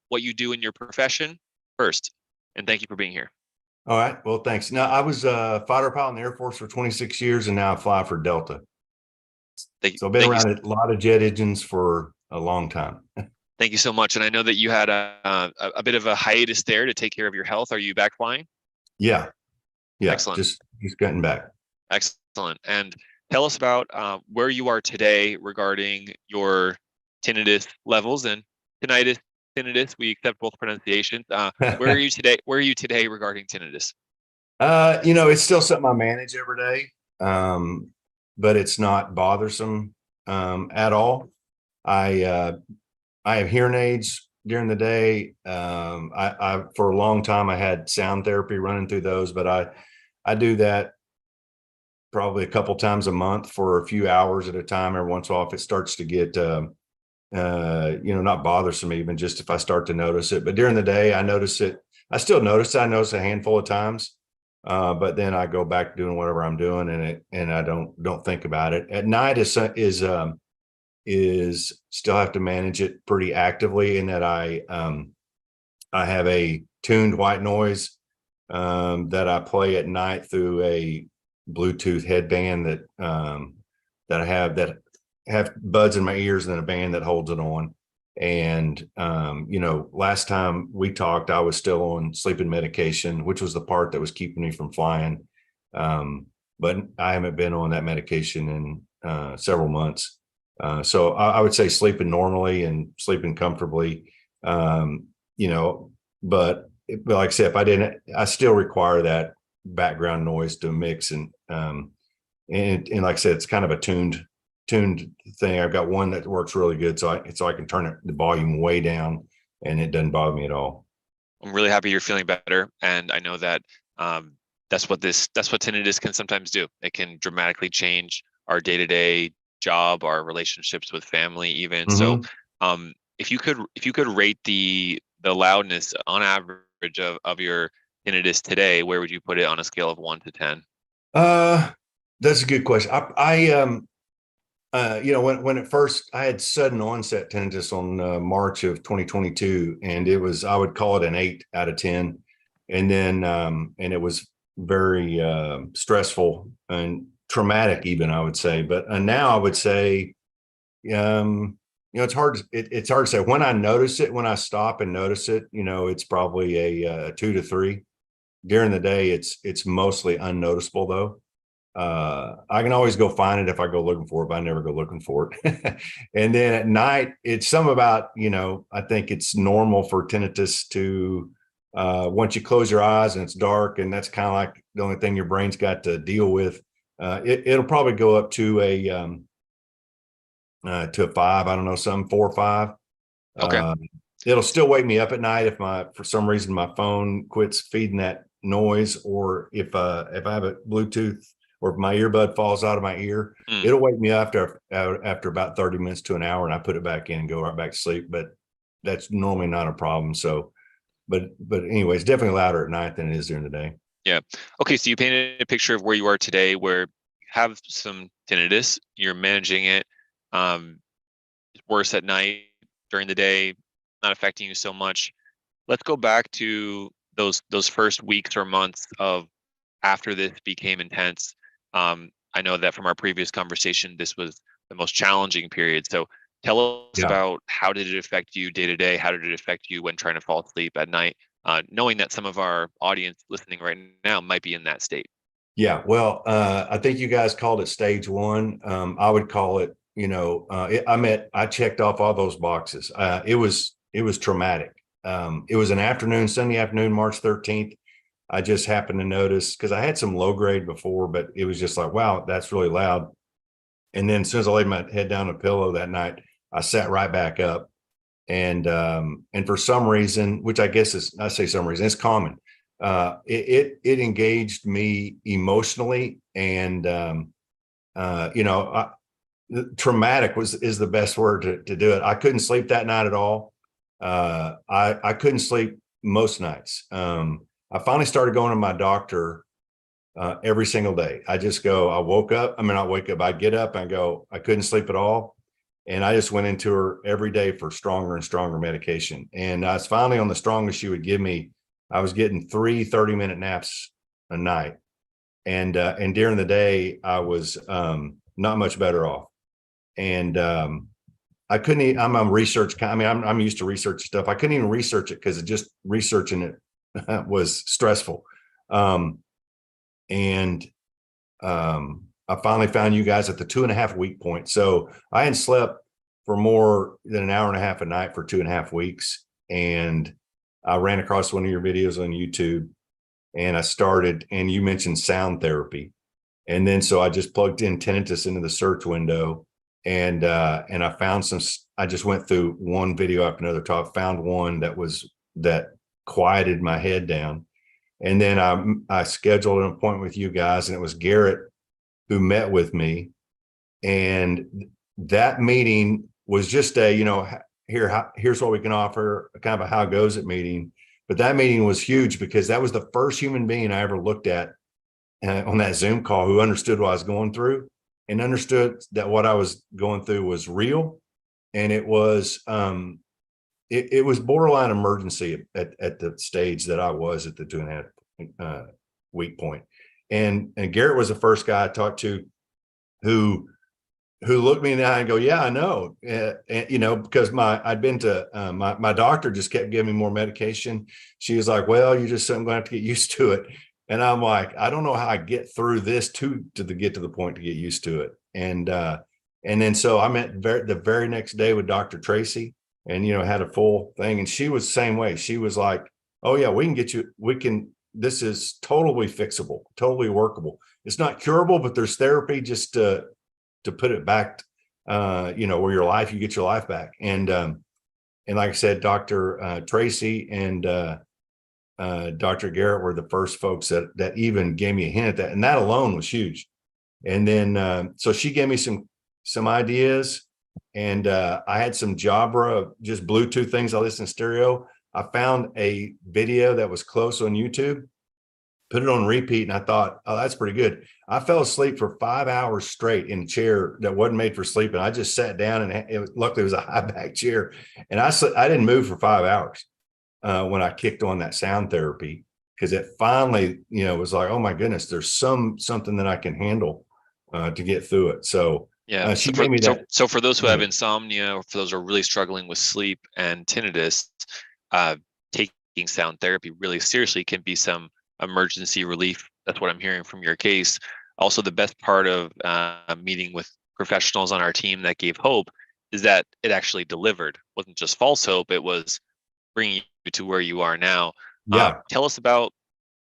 what you do in your profession first, and thank you for being here. All right. Well, thanks. Now, I was a fighter pilot in the Air Force for 26 years, and now I fly for Delta. So I've been around a lot of jet engines for a long time. Thank you so much. And I know that you had a bit of a hiatus there to take care of your health. Are you back flying? Yeah. Excellent. Just getting back. Excellent. And tell us about where you are today regarding your tinnitus levels and tinnitus tinnitus. We accept both pronunciations. Where are you today? Where are you today regarding tinnitus? It's still something I manage every day, but it's not bothersome at all. I have hearing aids during the day. I for a long time I had sound therapy running through those, but I do that probably a couple times a month for a few hours at a time. Every once in a while, if it starts to get not bothersome, even just if I start to notice it. But during the day, I notice it. I still notice it. I notice a handful of times, but then I go back doing whatever I'm doing, and I don't think about it. At night is still have to manage it pretty actively, in that I have a tuned white noise that I play at night through a Bluetooth headband that I have buds in my ears and then a band that holds it on. And last time we talked, I was still on sleeping medication, which was the part that was keeping me from flying. But I haven't been on that medication in several months. So I would say sleeping normally and sleeping comfortably, but like I said, I still require that background noise to mix. And like I said, it's kind of a tuned thing. I've got one that works really good. So I can turn the volume way down and it doesn't bother me at all. I'm really happy you're feeling better. And I know that that's what tinnitus can sometimes do. It can dramatically change our day-to-day job, our relationships with family, even. Mm-hmm. So if you could rate the loudness on average of your tinnitus today, where would you put it on a scale of 1 to 10? That's a good question. When at first I had sudden onset tinnitus on March of 2022, and I would call it an 8 out of 10. And then, and it was very stressful and traumatic, even, I would say. But now I would say, it's hard to say. When I notice it, when I stop and notice it, it's probably a 2 to 3. During the day, it's mostly unnoticeable, though. I can always go find it if I go looking for it, but I never go looking for it. And then at night, it's some about, I think it's normal for tinnitus to, once you close your eyes and it's dark, and that's kind of like the only thing your brain's got to deal with. It'll probably go up to a 5, I don't know, 4 or 5. Okay. It'll still wake me up at night if for some reason my phone quits feeding that noise, or if I have a Bluetooth, or if my earbud falls out of my ear, it'll wake me up after about 30 minutes to an hour, and I put it back in and go right back to sleep. But that's normally not a problem. So, but anyway, it's definitely louder at night than it is during the day. Yeah. Okay. So you painted a picture of where you are today, where you have some tinnitus, you're managing it. It's worse at night. During the day, not affecting you so much. Let's go back to those first weeks or months of after this became intense. I know that from our previous conversation, this was the most challenging period. So tell us about, how did it affect you day to day? How did it affect you when trying to fall asleep at night? Knowing that some of our audience listening right now might be in that state. Yeah, well, I think you guys called it stage 1. I would call it, I checked off all those boxes. It was traumatic. It was an Sunday afternoon, March 13th. I just happened to notice, because I had some low grade before, but it was just like, wow, that's really loud. And then as soon as I laid my head down on a pillow that night, I sat right back up. And for some reason, which I guess I say some reason, it's common. It engaged me emotionally, and traumatic is the best word to do it. I couldn't sleep that night at all. I couldn't sleep most nights. I finally started going to my doctor every single day. I'd get up and go, I couldn't sleep at all. And I just went into her every day for stronger and stronger medication. And I was finally on the strongest she would give me. I was getting 3 30-minute naps a night. And during the day, I was not much better off. And I couldn't, I'm used to research stuff. I couldn't even research it, because just researching it was stressful. I finally found you guys at the 2.5 week point. So I hadn't slept for more than an hour and a half a night for 2.5 weeks. and I ran across one of your videos on YouTube, and I started, and you mentioned sound therapy. And then, so I just plugged in tinnitus into the search window, and I found I just went through one video after another, found one that quieted my head down. And then I scheduled an appointment with you guys, and it was Garrett who met with me. And that meeting was just a, here's what we can offer, kind of a how goes it meeting. But that meeting was huge because that was the first human being I ever looked at on that Zoom call who understood what I was going through and understood that what I was going through was real. And it was, it was borderline emergency at the stage that I was at the 2.5 week point. And Garrett was the first guy I talked to who looked me in the eye and go, yeah, I know. And, because I'd been to, my doctor just kept giving me more medication. She was like, well, you're just going to have to get used to it. And I'm like, I don't know how I get through this to get to the point to get used to it. And then, so I met the very next day with Dr. Tracy, and, had a full thing. And she was the same way. She was like, oh yeah, this is totally fixable, totally workable. It's not curable, but there's therapy just to put it back, where you get your life back. And like I said, Dr. Tracy and Dr. Garrett were the first folks that even gave me a hint at that. And that alone was huge. And then, so she gave me some ideas, and I had some Jabra, just Bluetooth things I listen to stereo. I found a video that was close on YouTube, put it on repeat, and I thought, oh, that's pretty good. I fell asleep for 5 hours straight in a chair that wasn't made for sleeping. I just sat down, and luckily it was a high back chair, and I didn't move for 5 hours when I kicked on that sound therapy, because it finally, was like, oh my goodness, there's something that I can handle to get through it. So yeah, she gave me that. So for those who have insomnia, or for those who are really struggling with sleep and tinnitus, taking sound therapy really seriously can be some emergency relief. That's what I'm hearing from your case. Also, the best part of meeting with professionals on our team that gave hope is that it actually delivered. It wasn't just false hope, it was bringing you to where you are now. Yeah. Tell us about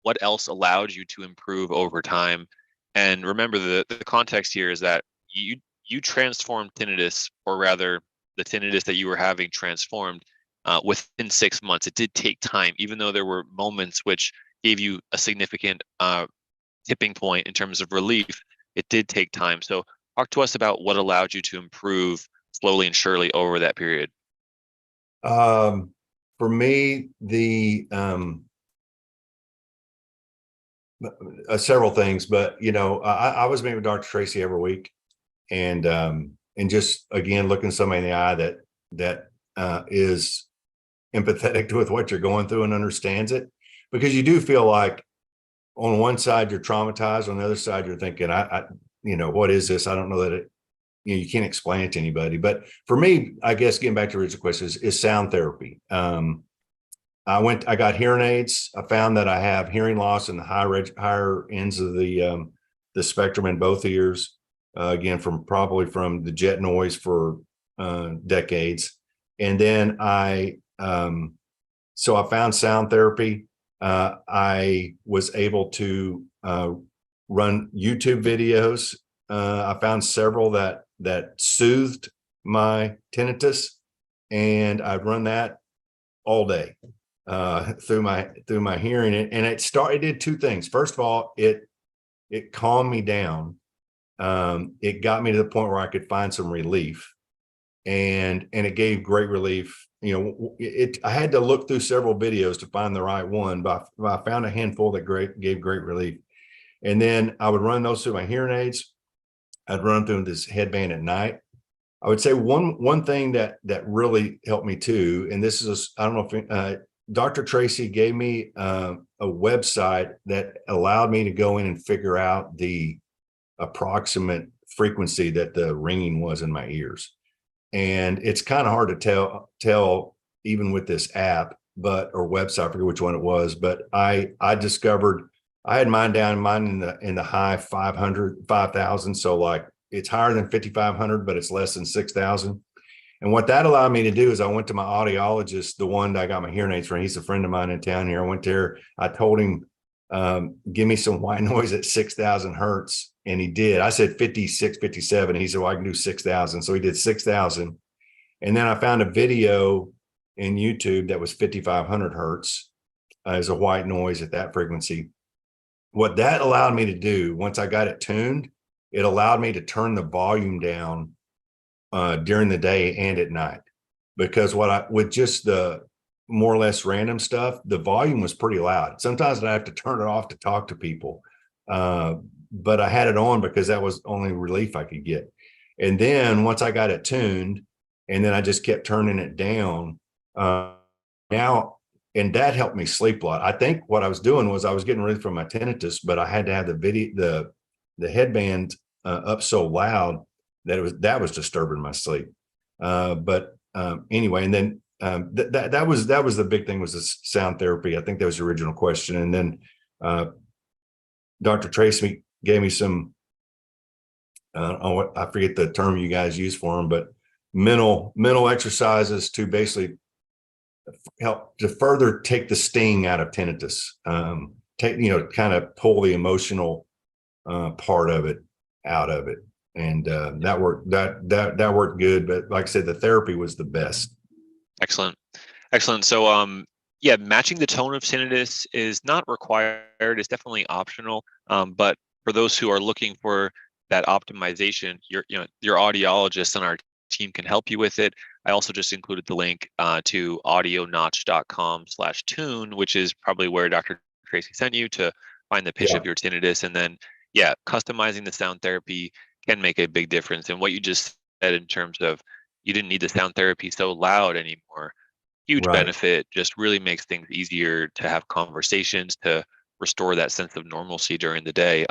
what else allowed you to improve over time. And remember, the context here is that you transformed tinnitus, or rather the tinnitus that you were having transformed within 6 months. It did take time, even though there were moments which gave you a significant tipping point in terms of relief. It did take time. So talk to us about what allowed you to improve slowly and surely over that period. For me, several things, but I was meeting with Dr. Tracy every week, and just again looking somebody in the eye that is empathetic with what you're going through and understands it, because you do feel like on one side you're traumatized, on the other side you're thinking, I what is this? I don't know that it. You can't explain it to anybody. But for me, I guess getting back to the original question is sound therapy. I got hearing aids. I found that I have hearing loss in the higher ends of the spectrum in both ears. Again, probably from the jet noise for decades. And then so I found sound therapy. I was able to run YouTube videos. I found several that soothed my tinnitus, and I've run that all day through my hearing. And it did two things. First of all, it calmed me down. It got me to the point where I could find some relief, and it gave great relief. I had to look through several videos to find the right one, but I found a handful that gave great relief. And then I would run those through my hearing aids. I'd run through this headband at night. I would say one thing that really helped me too, and this is, I don't know if Dr. Tracy gave me a website that allowed me to go in and figure out the approximate frequency that the ringing was in my ears. And it's kind of hard to tell even with this app, or website, I forget which one it was, but I discovered I had mine in the high 5,000. So like it's higher than 5,500, but it's less than 6,000. And what that allowed me to do is I went to my audiologist, the one that I got my hearing aids from. He's a friend of mine in town here. I went there. I told him, give me some white noise at 6,000 hertz. And he did. I said 56, 57. He said, well, I can do 6,000. So he did 6,000. And then I found a video in YouTube that was 5,500 hertz as a white noise at that frequency. What that allowed me to do, once I got it tuned, it allowed me to turn the volume down during the day and at night, because with just the more or less random stuff, the volume was pretty loud. Sometimes I have to turn it off to talk to people, but I had it on because that was only relief I could get. And then once I got it tuned, and then I just kept turning it down, now, and that helped me sleep a lot. I think what I was doing was I was getting relief from my tinnitus, but I had to have the headband up so loud that was disturbing my sleep. But anyway, and then that was the big thing, was the sound therapy. I think that was the original question. And then Dr. Tracy gave me some, I forget the term you guys use for them, but mental exercises to basically help to further take the sting out of tinnitus, kind of pull the emotional part of it out of it. And that worked good. But like I said, the therapy was the best. Excellent. So yeah, matching the tone of tinnitus is not required. It's definitely optional. But for those who are looking for that optimization, your audiologist on our team can help you with it. I also just included the link to audionotch.com/tune, which is probably where Dr. Tracy sent you to find the pitch of your tinnitus. And then, yeah, customizing the sound therapy can make a big difference. And what you just said in terms of you didn't need the sound therapy so loud anymore, huge benefit, just really makes things easier to have conversations, to restore that sense of normalcy during the day.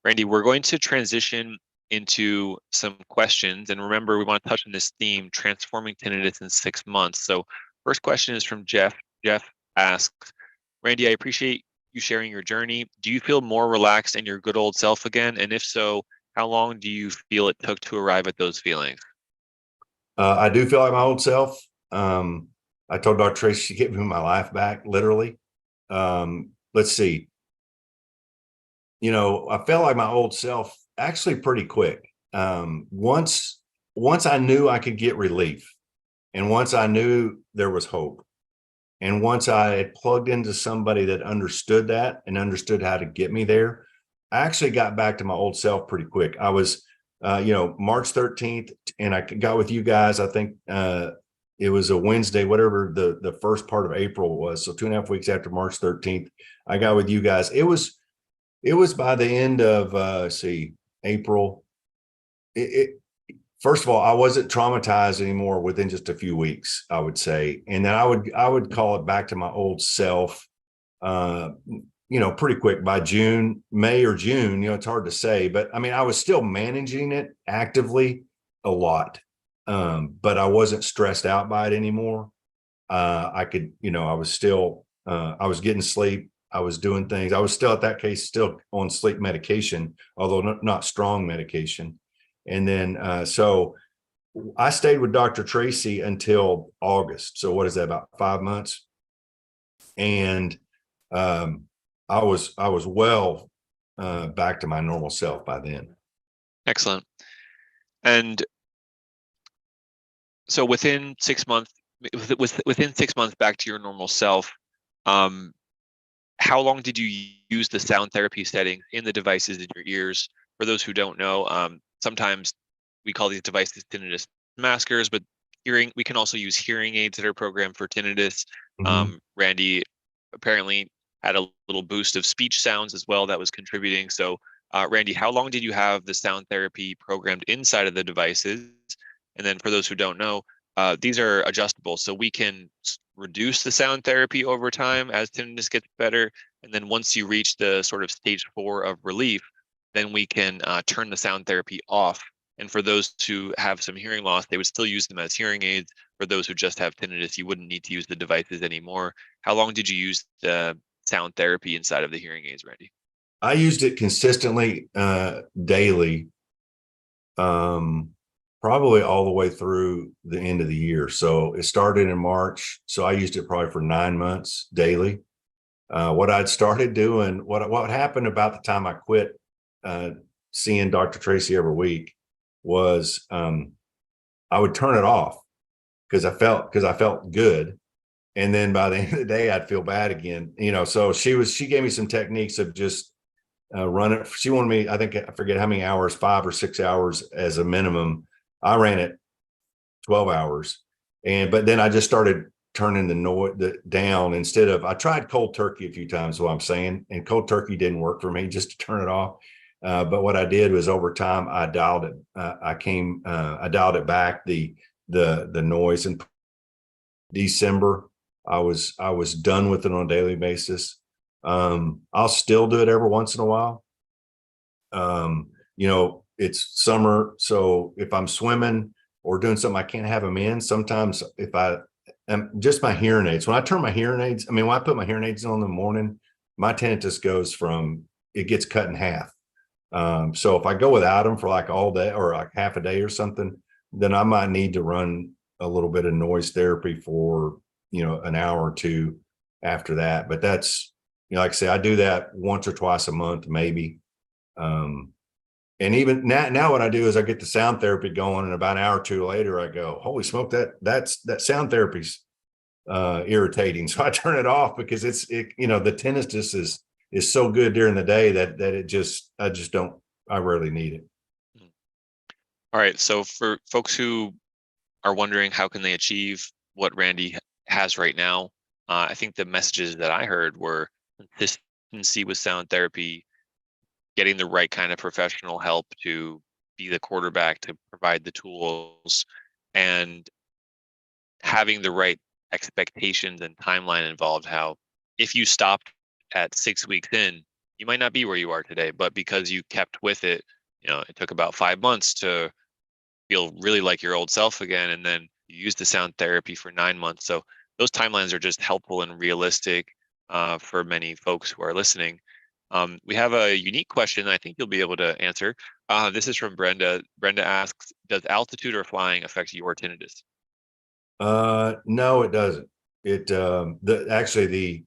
Randy, we're going to transition into some questions. And remember, we want to touch on this theme, transforming tinnitus in 6 months. So first question is from Jeff. Jeff asks, Randy, I appreciate you sharing your journey. Do you feel more relaxed and your good old self again? And if so, how long do you feel it took to arrive at those feelings? I do feel like my old self. I told Dr. Tracy to give me my life back, literally. Let's see. I felt like my old self actually pretty quick. Once I knew I could get relief, and once I knew there was hope, and once I had plugged into somebody that understood that and understood how to get me there, I actually got back to my old self pretty quick. I was, March 13th, and I got with you guys. I think it was a Wednesday, whatever the first part of April was. So 2.5 weeks after March 13th, I got with you guys. It was by the end of April. First of all, I wasn't traumatized anymore within just a few weeks, I would say. And then I would call it back to my old self, pretty quick by May or June, it's hard to say, but I mean, I was still managing it actively a lot. But I wasn't stressed out by it anymore. I could, I was still, I was getting sleep. I was doing things. I was still at that case, still on sleep medication, although not strong medication. And then, so I stayed with Dr. Tracy until August. So what is that, about 5 months? And I was well back to my normal self by then. Excellent. And so within 6 months, within 6 months back to your normal self, how long did you use the sound therapy settings in the devices in your ears? For those who don't know, sometimes we call these devices tinnitus maskers, but we can also use hearing aids that are programmed for tinnitus. Randy apparently had a little boost of speech sounds as well that was contributing. So Randy, how long did you have the sound therapy programmed inside of the devices? And then for those who don't know, these are adjustable. So we can reduce the sound therapy over time as tinnitus gets better. And then once you reach the sort of stage 4 of relief, then we can turn the sound therapy off. And for those who have some hearing loss, they would still use them as hearing aids. For those who just have tinnitus, you wouldn't need to use the devices anymore. How long did you use the sound therapy inside of the hearing aids, Randy? I used it consistently daily. probably all the way through the end of the year. So it started in March. So I used it probably for 9 months daily. What I'd started doing, what happened about the time I quit seeing Dr. Tracy every week was I would turn it off because I felt good. And then by the end of the day, I'd feel bad again. So she gave me some techniques of just run it. She wanted me, I forget how many hours, 5 or 6 hours as a minimum. I ran it 12 hours. But then I just started turning the noise down instead of, I tried cold turkey a few times, is what I'm saying. And cold turkey didn't work for me, just to turn it off. But what I did was over time, I dialed it. I dialed it back, the noise. In December, I was done with it on a daily basis. I'll still do it every once in a while. It's summer, so if I'm swimming or doing something, I can't have them in. Sometimes if I am just my hearing aids, when I put my hearing aids on in the morning, my tinnitus gets cut in half. So if I go without them for like all day or like half a day or something, then I might need to run a little bit of noise therapy for, an hour or two after that. But that's, like I say, I do that once or twice a month, maybe. And even now what I do is I get the sound therapy going, and about an hour or two later, I go, holy smoke, that sound therapy's irritating. So I turn it off because the tinnitus is so good during the day that I rarely need it. All right. So for folks who are wondering how can they achieve what Randy has right now, I think the messages that I heard were consistency with sound therapy, getting the right kind of professional help to be the quarterback, to provide the tools, and having the right expectations and timeline involved. How if you stopped at 6 weeks in, you might not be where you are today, but because you kept with it, it took about 5 months to feel really like your old self again. And then you used the sound therapy for 9 months. So those timelines are just helpful and realistic for many folks who are listening. We have a unique question I think you'll be able to answer. This is from Brenda. Brenda asks, does altitude or flying affect your tinnitus? No, it doesn't. Actually the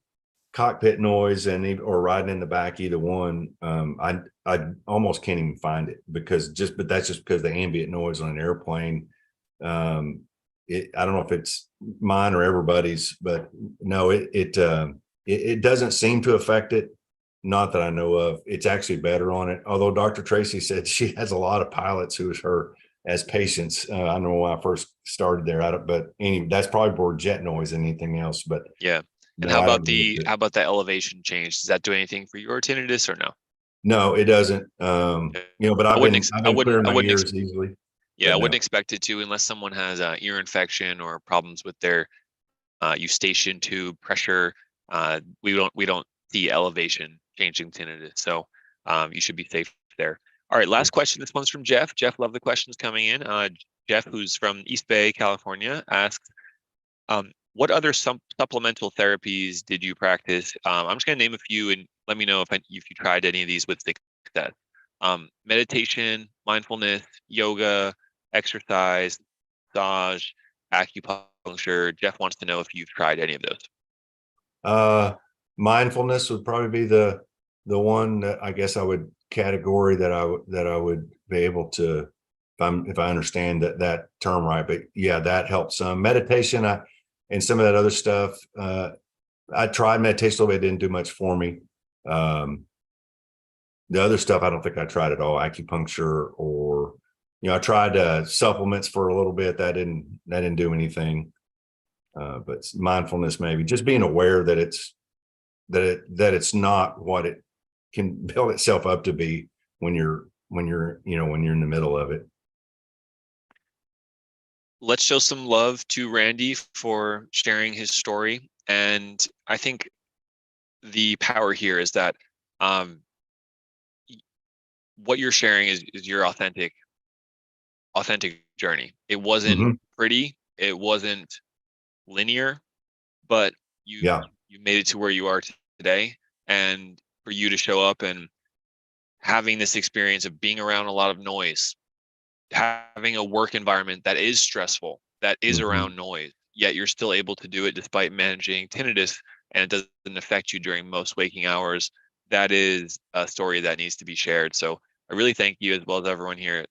cockpit noise or riding in the back, either one, I almost can't even find it but that's just because the ambient noise on an airplane. I don't know if it's mine or everybody's, but no, it doesn't seem to affect it. Not that I know of. It's actually better on it. Although Dr. Tracy said she has a lot of pilots who is her as patients. I don't know when I first started there, but anyway, that's probably more jet noise than anything else. But yeah. And no, how about the elevation change? Does that do anything for your tinnitus or no? No, it doesn't. But I've been clearing my ears easily. Yeah, I wouldn't expect it to unless someone has ear infection or problems with their eustachian tube pressure. We don't see elevation changing tinnitus, so you should be safe there. All right, last question. This one's from Jeff. Jeff, love the questions coming in. Jeff, who's from East Bay, California, asks, what other supplemental therapies did you practice? I'm just going to name a few and let me know if you tried any of these with success. Meditation, mindfulness, yoga, exercise, massage, acupuncture. Jeff wants to know if you've tried any of those. Mindfulness would probably be the one that I guess I would category that I would be able to, if I understand that term right. But yeah, that helps some. Meditation, and some of that other stuff. I tried meditation a little bit, it didn't do much for me. The other stuff, I don't think I tried at all. Acupuncture, or I tried supplements for a little bit. That didn't do anything. But mindfulness, maybe just being aware that it's not what it can build itself up to be when you're in the middle of it. Let's show some love to Randy for sharing his story. And I think the power here is that what you're sharing is your authentic journey. It wasn't pretty, it wasn't linear, but you made it to where you are today. And for you to show up and having this experience of being around a lot of noise having a work environment that is stressful, that is Mhm. around noise, yet you're still able to do it despite managing tinnitus, and it doesn't affect you during most waking hours. That is a story that needs to be shared. So I really thank you, as well as everyone here.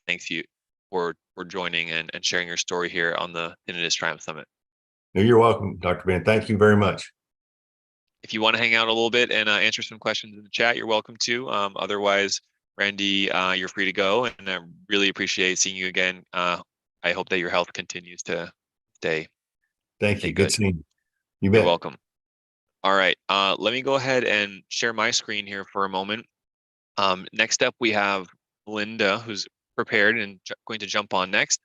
Thanks you for joining and sharing your story here on the Tinnitus Triumph Summit. No, you're welcome, Dr. Ben. Thank you very much. If you want to hang out a little bit and answer some questions in the chat, you're welcome to. Otherwise, Randy, you're free to go, and I really appreciate seeing you again. I hope that your health continues to stay Thank you. Good good. seeing you. You You're bet. welcome. All right, let me go ahead and share my screen here for a moment. Next up, we have Linda, who's prepared and going to jump on next.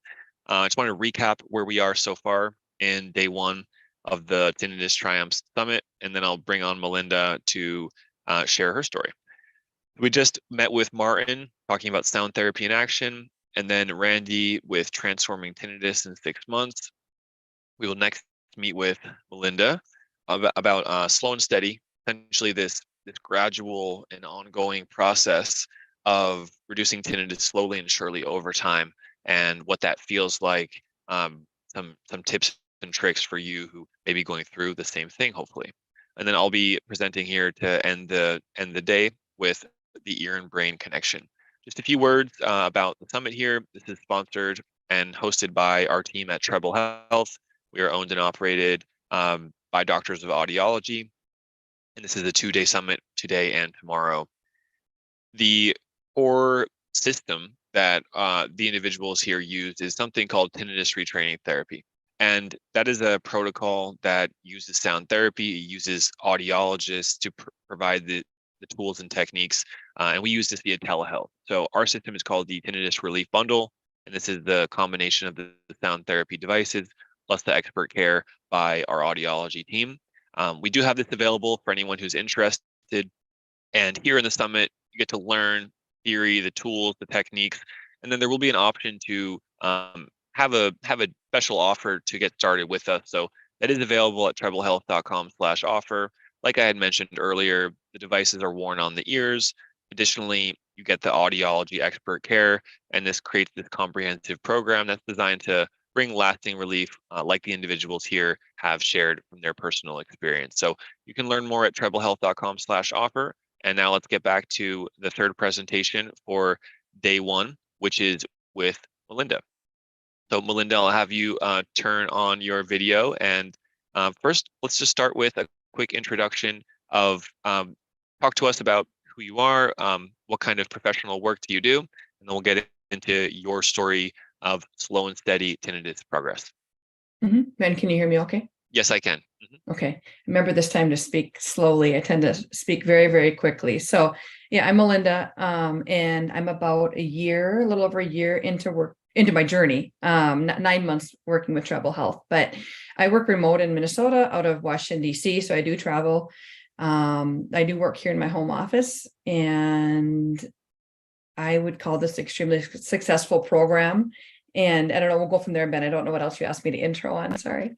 I just want to recap where we are so far in day one of the Tinnitus Triumphs Summit, and then I'll bring on Melinda to share her story. We just met with Martin talking about sound therapy in action, and then Randy with transforming tinnitus in 6 months. We will next meet with Melinda about slow and steady, essentially this gradual and ongoing process of reducing tinnitus slowly and surely over time, and what that feels like. Some tips and tricks for you who may be going through the same thing, hopefully. And then I'll be presenting here to end the day with the ear and brain connection. Just a few words about the summit here. This is sponsored and hosted by our team at Treble Health. We are owned and operated by Doctors of Audiology, and this is a 2-day summit, today and tomorrow. The core system that the individuals here use is something called tinnitus retraining therapy. And that is a protocol that uses sound therapy. It uses audiologists to provide the tools and techniques. And we use this via telehealth. So our system is called the Tinnitus Relief Bundle. And this is the combination of the sound therapy devices plus the expert care by our audiology team. We do have this available for anyone who's interested. And here in the summit, you get to learn theory, the tools, the techniques, and then there will be an option to have a special offer to get started with us. So that is available at treblehealth.com/offer. Like I had mentioned earlier, the devices are worn on the ears. Additionally, you get the audiology expert care, and this creates this comprehensive program that's designed to bring lasting relief, like the individuals here have shared from their personal experience. So you can learn more at treblehealth.com/offer. And now let's get back to the third presentation for day one, which is with Melinda. So Melinda, I'll have you turn on your video. And first, let's just start with a quick introduction of talk to us about who you are, what kind of professional work do you do, and then we'll get into your story of slow and steady tinnitus progress. Ben, can you hear me okay? Yes, I can. Okay. Remember this time to speak slowly. I tend to speak very, very quickly. So yeah, I'm Melinda, and I'm about a little over a year into my journey, 9 months working with Treble Health, but I work remote in Minnesota out of Washington, DC. So I do travel. I do work here in my home office, and I would call this extremely successful program. And I don't know, we'll go from there, Ben. I don't know what else you asked me to intro on. Sorry.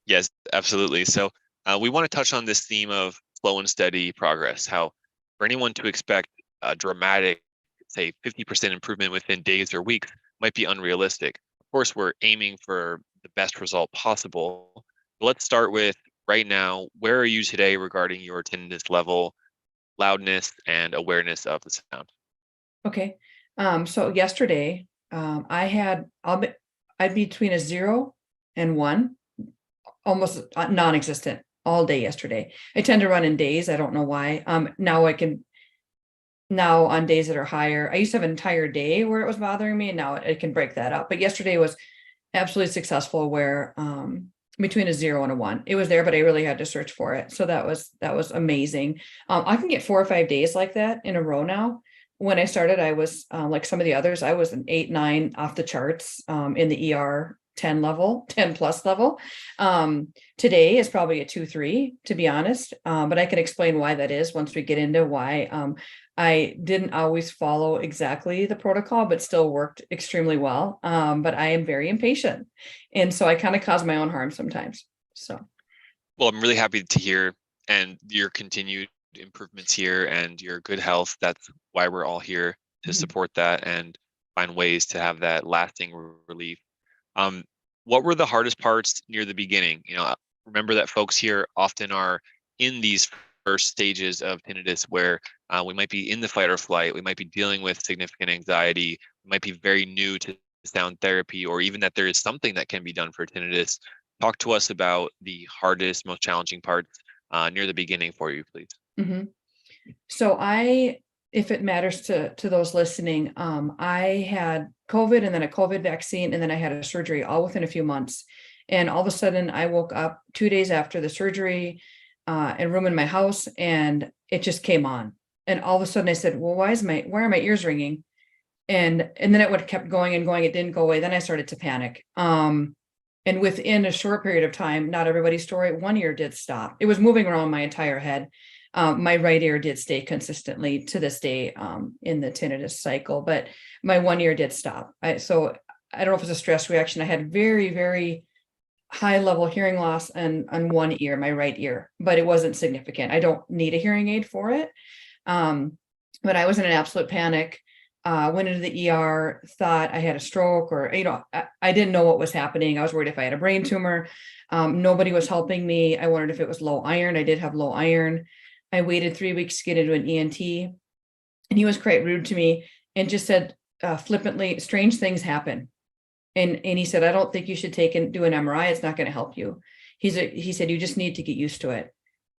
Yes, absolutely. So we want to touch on this theme of slow and steady progress, how for anyone to expect a dramatic, say 50% improvement within days or weeks might be unrealistic. Of course, we're aiming for the best result possible. But let's start with right now, where are you today regarding your tinnitus level, loudness, and awareness of the sound? Okay. So yesterday, I'd be between a 0 and 1, almost non-existent all day yesterday. I tend to run in days. I don't know why. Now on days that are higher, I used to have an entire day where it was bothering me, and now it can break that up. But yesterday was absolutely successful, where between a 0 and a 1, it was there, but I really had to search for it. So that was amazing. I can get 4 or 5 days like that in a row now. When I started, I was like some of the others, I was an 8, 9 off the charts in the ER 10 plus level. Today is probably a 2, 3, to be honest. But I can explain why that is once we get into why I didn't always follow exactly the protocol, but still worked extremely well. But I am very impatient. And so I kind of cause my own harm sometimes. So. Well, I'm really happy to hear and your continued improvements here and your good health. That's why we're all here to support that. And find ways to have that lasting relief. What were the hardest parts near the beginning? Remember that folks here often are in these first stages of tinnitus where we might be in the fight or flight, we might be dealing with significant anxiety, we might be very new to sound therapy, or even that there is something that can be done for tinnitus. Talk to us about the hardest, most challenging parts near the beginning for you, please. Mhm. So if it matters to those listening, I had COVID and then a COVID vaccine, and then I had a surgery all within a few months. And all of a sudden I woke up 2 days after the surgery, in a room in my house, and it just came on. And all of a sudden I said, well, why are my ears ringing? And then it would have kept going and going. It didn't go away. Then I started to panic. And within a short period of time, not everybody's story, one ear did stop. It was moving around my entire head. My right ear did stay consistently to this day, in the tinnitus cycle, but my one ear did stop. So I don't know if it's a stress reaction. I had very, very high level hearing loss on one ear, my right ear, but it wasn't significant. I don't need a hearing aid for it. But I was in an absolute panic. Went into the ER, thought I had a stroke, or, I didn't know what was happening. I was worried if I had a brain tumor. Nobody was helping me. I wondered if it was low iron. I did have low iron. I waited 3 weeks to get into an ENT, and he was quite rude to me and just said, flippantly, strange things happen. And he said, I don't think you should take and do an MRI. It's not going to help you. He said, you just need to get used to it.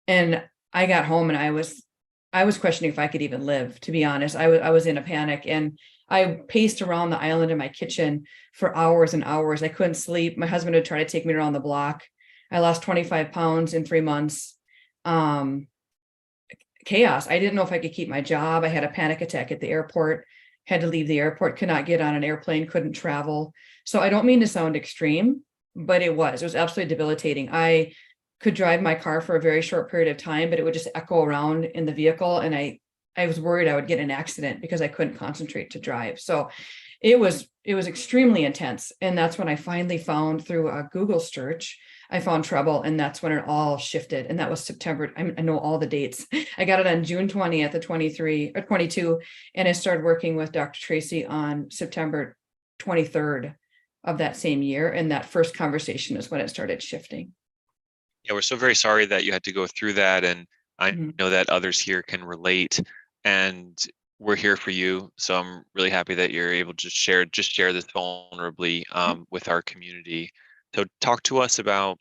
And I got home and I was questioning if I could even live, to be honest. I was in a panic, and I paced around the island in my kitchen for hours and hours. I couldn't sleep. My husband would try to take me around the block. I lost 25 pounds in 3 months. Chaos. I didn't know if I could keep my job. I had a panic attack at the airport, had to leave the airport, could not get on an airplane, couldn't travel. So I don't mean to sound extreme, but it was absolutely debilitating. I could drive my car for a very short period of time, but it would just echo around in the vehicle. And I was worried I would get an accident because I couldn't concentrate to drive. So it was extremely intense. And that's when I finally found, through a Google search, I found Treble, and that's when it all shifted. And that was September. I know all the dates. I got it on June 20th of 23 or 22. And I started working with Dr. Tracy on September 23rd of that same year. And that first conversation is when it started shifting. Yeah, we're so very sorry that you had to go through that. And I Mhm. know that others here can relate, and we're here for you. So I'm really happy that you're able to share this vulnerably with our community. So talk to us about,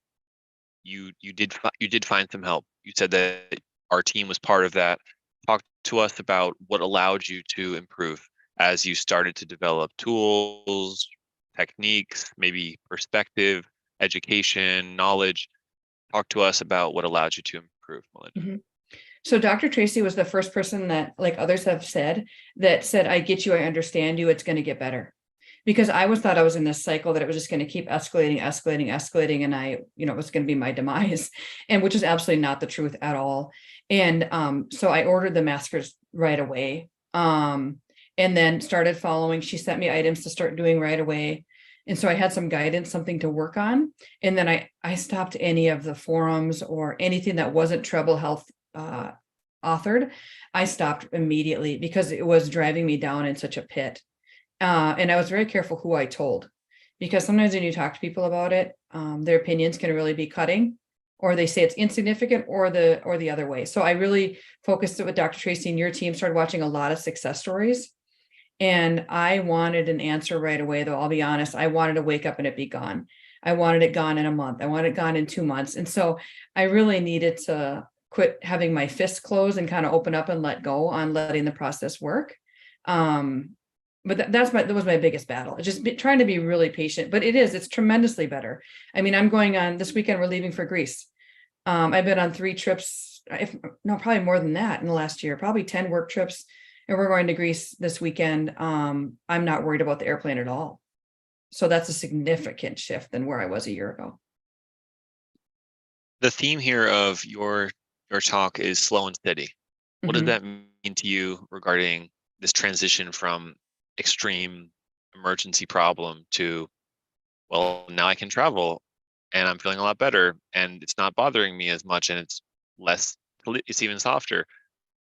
you did find some help. You said that our team was part of that. Talk to us about what allowed you to improve as you started to develop tools, techniques, maybe perspective, education, knowledge. Talk to us about what allowed you to improve, Melinda. Mhm. So Dr. Tracy was the first person that, like others have said, I get you, I understand you, it's going to get better. Because I thought I was in this cycle that it was just going to keep escalating. And it was going to be my demise, and which is absolutely not the truth at all. And so I ordered the maskers right away. And then started following. She sent me items to start doing right away. And so I had some guidance, something to work on. And then I stopped any of the forums or anything that wasn't Treble Health authored. I stopped immediately because it was driving me down in such a pit. And I was very careful who I told, because sometimes when you talk to people about it, their opinions can really be cutting, or they say it's insignificant, or the other way. So I really focused it with Dr. Tracy and your team, started watching a lot of success stories. And I wanted an answer right away, though. I'll be honest, I wanted to wake up and it be gone. I wanted it gone in a month. I wanted it gone in 2 months. And so I really needed to quit having my fists closed and kind of open up and let go on letting the process work. But that was my biggest battle. Just trying to be really patient, but it's tremendously better. I mean, I'm going on this weekend. We're leaving for Greece. I've been on 3 trips, probably more than that in the last year, probably 10 work trips. And we're going to Greece this weekend. I'm not worried about the airplane at all. So that's a significant shift than where I was a year ago. The theme here of your talk is slow and steady. What does that mean to you regarding this transition from extreme emergency problem to, well, now I can travel and I'm feeling a lot better and it's not bothering me as much and it's even softer.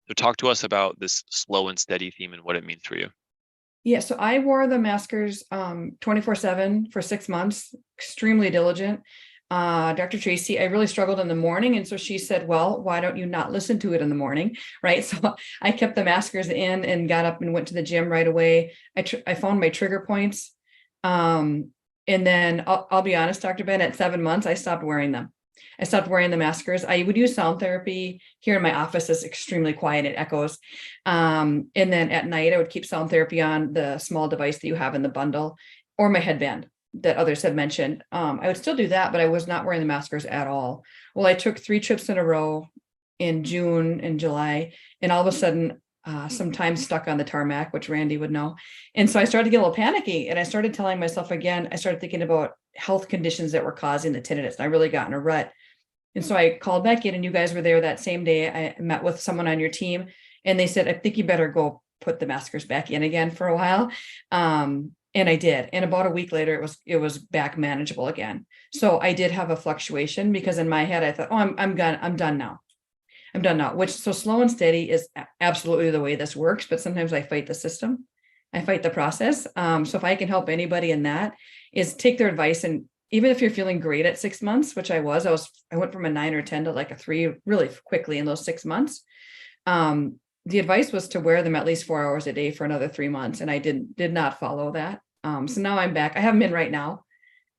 So talk to us about this slow and steady theme and what it means for you. Yeah, so I wore the maskers 24/7 for 6 months, extremely diligent. Dr. Tracy, I really struggled in the morning. And so she said, well, why don't you not listen to it in the morning? Right. So I kept the maskers in and got up and went to the gym right away. I found my trigger points. And then I'll be honest, Dr. Ben, at 7 months, I stopped wearing them. I stopped wearing the maskers. I would use sound therapy here in my office. Is extremely quiet. It echoes. And then at night, I would keep sound therapy on the small device that you have in the bundle, or my headband that others have mentioned. I would still do that, but I was not wearing the maskers at all. Well, I took 3 trips in a row in June and July, and all of a sudden, some time stuck on the tarmac, which Randy would know. And so I started to get a little panicky, and I started telling myself again, I started thinking about health conditions that were causing the tinnitus. And I really got in a rut. And so I called back in, and you guys were there that same day. I met with someone on your team, and they said, I think you better go put the maskers back in again for a while. And I did. And about a week later, it was back manageable again. So I did have a fluctuation, because in my head, I thought, oh, I'm done now. I'm done now, which so slow and steady is absolutely the way this works. But sometimes I fight the system. I fight the process. So if I can help anybody in that, is take their advice. And even if you're feeling great at 6 months, which I went from a 9 or 10 to like a 3 really quickly in those 6 months. The advice was to wear them at least 4 hours a day for another 3 months. And I did not follow that. So now I'm back. I have them in right now.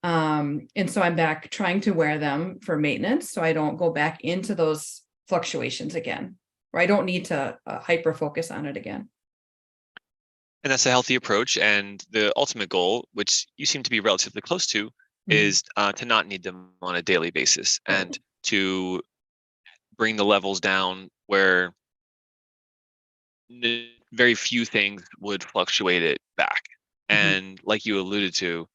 And so I'm back trying to wear them for maintenance, so I don't go back into those fluctuations again, or I don't need to hyper focus on it again. And that's a healthy approach. And the ultimate goal, which you seem to be relatively close to, is to not need them on a daily basis, and to bring the levels down where very few things would fluctuate it back. And like you alluded to,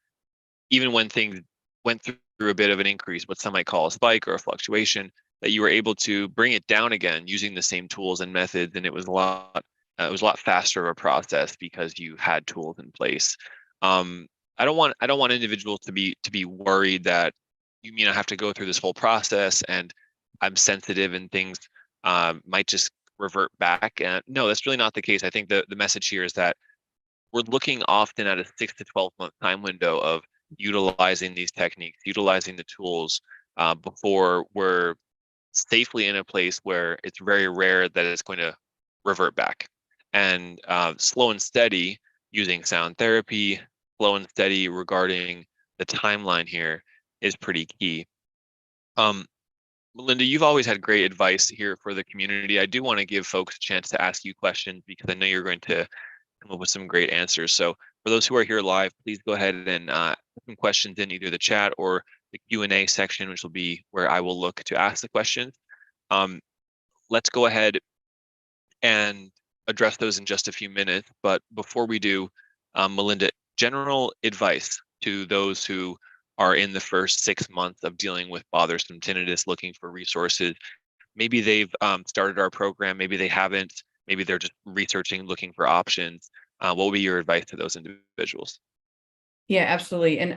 even when things went through a bit of an increase, what some might call a spike or a fluctuation, that you were able to bring it down again using the same tools and methods. And it was a lot faster of a process because you had tools in place. I don't want individuals to be worried that you may not have to go through this whole process and I'm sensitive and things might just revert back. And no, that's really not the case. I think the message here is that we're looking often at a 6 to 12 month time window of utilizing these techniques, utilizing the tools before we're safely in a place where it's very rare that it's going to revert back. And slow and steady using sound therapy, slow and steady regarding the timeline here is pretty key. Melinda, you've always had great advice here for the community. I do want to give folks a chance to ask you questions, because I know you're going to come up with some great answers. So for those who are here live, please go ahead and put some questions in either the chat or the Q&A section, which will be where I will look to ask the questions. Let's go ahead and address those in just a few minutes. But before we do, Melinda, general advice to those who are in the first 6 months of dealing with bothersome tinnitus, looking for resources. Maybe they've started our program, maybe they haven't, maybe they're just researching, looking for options. What would be your advice to those individuals? Yeah, absolutely. And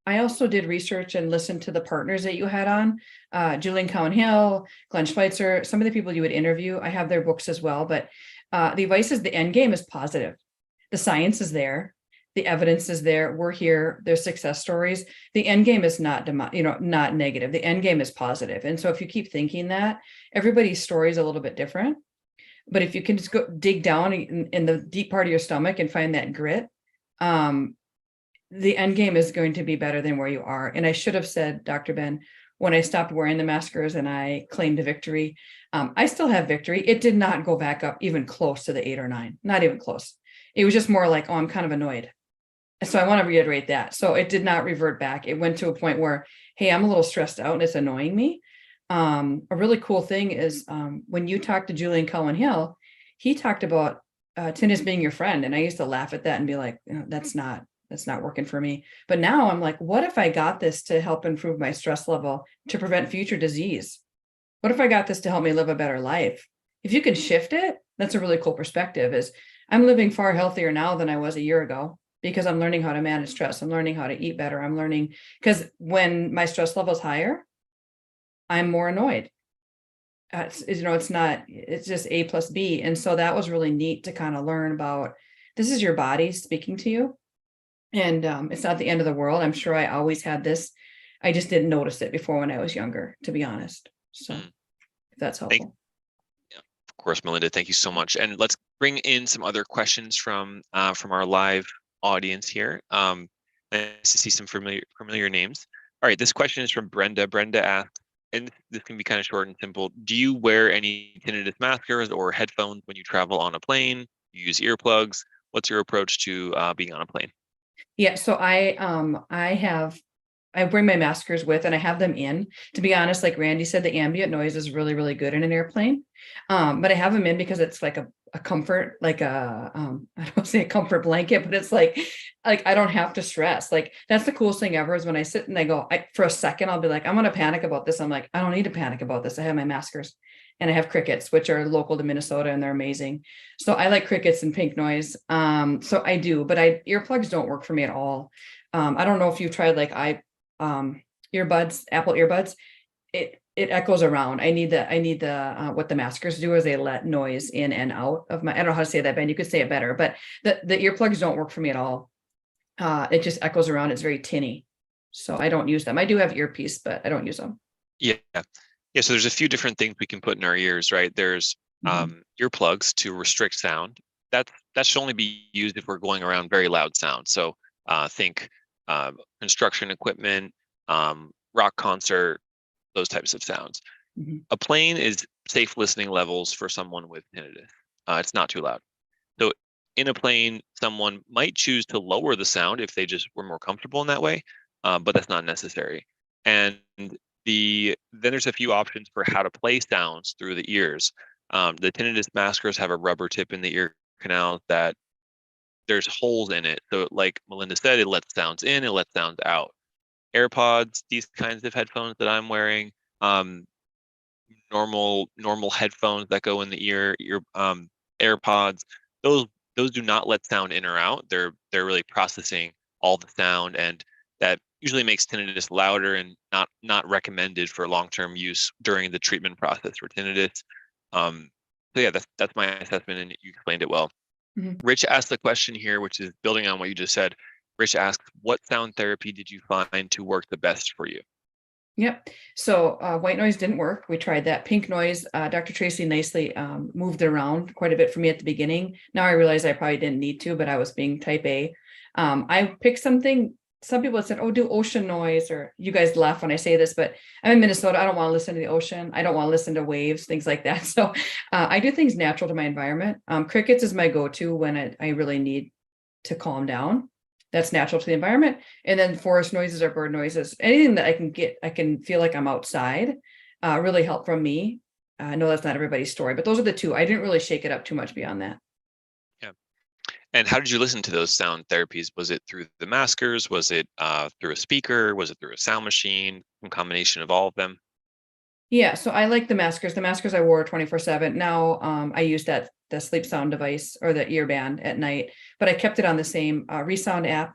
I also did research and listened to the partners that you had on, Julian Cowan-Hill, Glenn Schweitzer, some of the people you would interview. I have their books as well, but the advice is the end game is positive. The science is there. The evidence is there. We're here. There's success stories. The end game is not negative. The end game is positive. And so if you keep thinking that, everybody's story is a little bit different. But if you can just go dig down in the deep part of your stomach and find that grit, the end game is going to be better than where you are. And I should have said, Dr. Ben, when I stopped wearing the maskers and I claimed a victory, I still have victory. It did not go back up even close to the 8 or 9, not even close. It was just more like, oh, I'm kind of annoyed. So I want to reiterate that. So it did not revert back. It went to a point where, hey, I'm a little stressed out and it's annoying me. A really cool thing is when you talked to Julian Cowan-Hill, he talked about tinnitus being your friend. And I used to laugh at that and be like, that's not working for me. But now I'm like, what if I got this to help improve my stress level to prevent future disease? What if I got this to help me live a better life? If you can shift it, that's a really cool perspective. Is I'm living far healthier now than I was a year ago, because I'm learning how to manage stress. I'm learning how to eat better. I'm learning, because when my stress level is higher, I'm more annoyed. It's just A plus B. And so that was really neat to kind of learn about this is your body speaking to you. And it's not the end of the world. I'm sure I always had this. I just didn't notice it before when I was younger, to be honest. So if that's helpful. Of course, Melinda, thank you so much. And let's bring in some other questions from our live audience here. Nice to see some familiar names. All right, this question is from Brenda. Brenda asks, and this can be kind of short and simple. Do you wear any tinnitus maskers or headphones when you travel on a plane? You use earplugs? What's your approach to being on a plane? Yeah, so I bring my maskers with and I have them in. To be honest, like Randy said, the ambient noise is really, really good in an airplane. But I have them in because it's like a comfort, like I don't want to say a comfort blanket, but it's like I don't have to stress. Like that's the coolest thing ever is when I sit and I go, for a second, I'll be like, I'm going to panic about this. I'm like, I don't need to panic about this. I have my maskers and I have crickets, which are local to Minnesota and they're amazing. So I like crickets and pink noise. So I do, but earplugs don't work for me at all. I don't know if you've tried like earbuds, Apple earbuds. It echoes around. I need the what the maskers do is they let noise in and out of my, I don't know how to say that, Ben, you could say it better, but the earplugs don't work for me at all. It just echoes around. It's very tinny. So I don't use them. I do have earpiece, but I don't use them. Yeah. So there's a few different things we can put in our ears, right? There's earplugs to restrict sound. That should only be used if we're going around very loud sound. So think construction equipment, rock concert, those types of sounds. A plane is safe listening levels for someone with tinnitus. It's not too loud. So in a plane, someone might choose to lower the sound if they just were more comfortable in that way, but that's not necessary. And then there's a few options for how to play sounds through the ears. The tinnitus maskers have a rubber tip in the ear canal that there's holes in it. So like Melinda said, it lets sounds in, it lets sounds out. AirPods, these kinds of headphones that I'm wearing, normal headphones that go in the ear, AirPods, those do not let sound in or out. They're really processing all the sound, and that usually makes tinnitus louder and not recommended for long-term use during the treatment process for tinnitus. So yeah, that's my assessment, and you explained it well. Rich asked the question here, which is building on what you just said. Rich asks, what sound therapy did you find to work the best for you? Yep. So white noise didn't work. We tried that. Pink noise, Dr. Tracy nicely moved it around quite a bit for me at the beginning. Now I realize I probably didn't need to, but I was being type A. I picked something, some people said, oh, do ocean noise, or you guys laugh when I say this, but I'm in Minnesota. I don't want to listen to the ocean. I don't want to listen to waves, things like that. So I do things natural to my environment. Crickets is my go-to when I really need to calm down. That's natural to the environment. And then forest noises or bird noises, anything that I can feel like I'm outside, really help from me. I know that's not everybody's story, but those are the two. I didn't really shake it up too much beyond that. Yeah. And how did you listen to those sound therapies? Was it through the maskers? Was it through a speaker? Was it through a sound machine? Some combination of all of them? Yeah, so I like the maskers. The maskers I wore 24/7. Now I use the sleep sound device or the earband at night, but I kept it on the same Resound app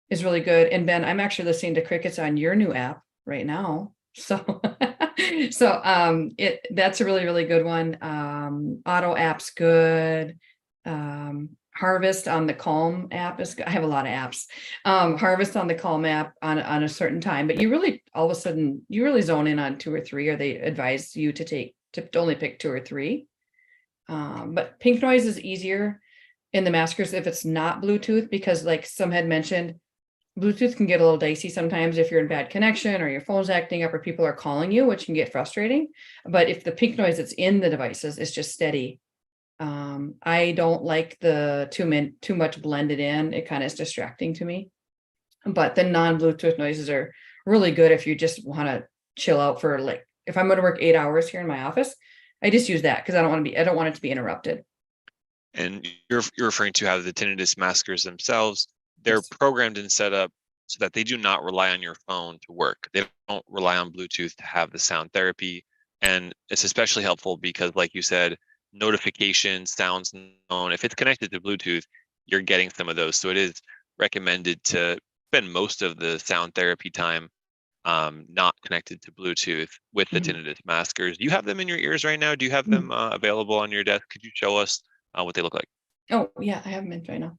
is really good. And Ben, I'm actually listening to crickets on your new app right now. So that's a really, really good one. Auto app's good. Harvest on the Calm app is, I have a lot of apps. Harvest on the Calm app on a certain time, but you really all of a sudden you really zone in on 2 or 3, or they advise you to only pick 2 or 3. But pink noise is easier in the maskers if it's not Bluetooth, because like some had mentioned, Bluetooth can get a little dicey sometimes if you're in bad connection or your phone's acting up or people are calling you, which can get frustrating. But if the pink noise that's in the devices is just steady, I don't like the too much blended in. It kind of is distracting to me. But the non-Bluetooth noises are really good if you just want to chill out for, like, if I'm going to work 8 hours here in my office, I just use that because I don't want it to be interrupted. And you're referring to how the tinnitus maskers themselves, they're programmed and set up so that they do not rely on your phone to work. They don't rely on Bluetooth to have the sound therapy. And it's especially helpful because, like you said, notifications, sounds known, if it's connected to Bluetooth, you're getting some of those. So it is recommended to spend most of the sound therapy time not connected to Bluetooth with the tinnitus maskers. Do you have them in your ears right now? Do you have them available on your desk? Could you show us what they look like? Oh, yeah, I have them in right now.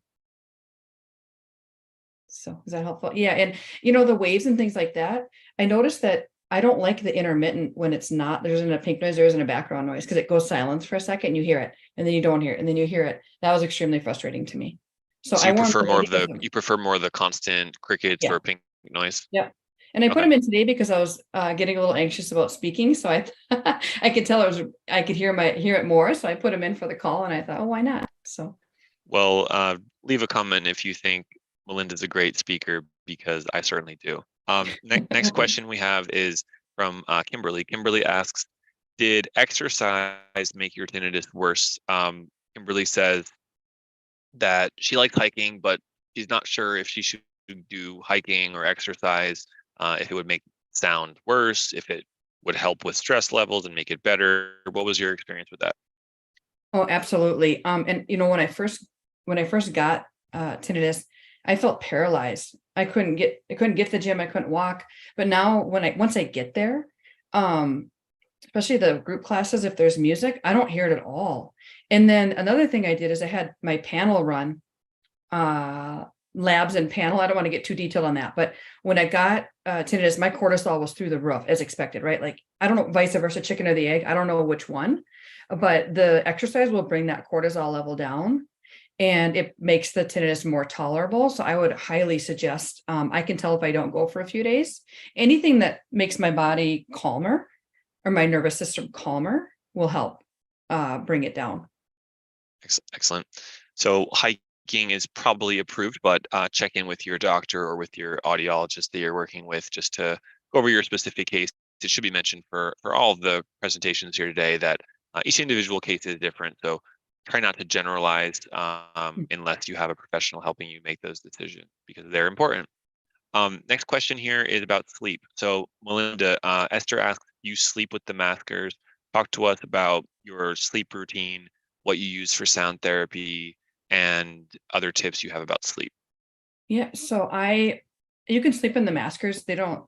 So is that helpful? Yeah. And you know, the waves and things like that, I noticed that I don't like the intermittent when it's not, there isn't a pink noise, there isn't a background noise, because it goes silent for a second, you hear it, and then you don't hear it, and then you hear it. That was extremely frustrating to me. So So I want to you prefer more of the constant crickets yeah. or pink noise? Yeah. And I put Okay. them in today because I was getting a little anxious about speaking. So I I could tell I could hear it more. So I put them in for the call, and I thought, oh, why not? So Well, leave a comment if you think Melinda's a great speaker, because I certainly do. Next question we have is from Kimberly. Kimberly asks, did exercise make your tinnitus worse? Kimberly says that she likes hiking, but she's not sure if she should do hiking or exercise, if it would make sound worse, if it would help with stress levels and make it better. What was your experience with that? oh, absolutely. And you know, when I first got tinnitus, I felt paralyzed. I couldn't get to the gym. I couldn't walk. But now once I get there, especially the group classes, if there's music, I don't hear it at all. And then another thing I did is I had my panel run, labs and panel. I don't want to get too detailed on that, but when I got tinnitus, my cortisol was through the roof as expected, right? Like, I don't know, vice versa, chicken or the egg. I don't know which one, but the exercise will bring that cortisol level down, and it makes the tinnitus more tolerable. So I would highly suggest, I can tell if I don't go for a few days, anything that makes my body calmer or my nervous system calmer will help bring it down. Excellent. So hiking is probably approved, but check in with your doctor or with your audiologist that you're working with just to go over your specific case. It should be mentioned for all of the presentations here today that each individual case is different. So try not to generalize unless you have a professional helping you make those decisions, because they're important. Next question here is about sleep. So Melinda, Esther asks, you sleep with the maskers. Talk to us about your sleep routine, what you use for sound therapy, and other tips you have about sleep. Yeah, so you can sleep in the maskers. They don't,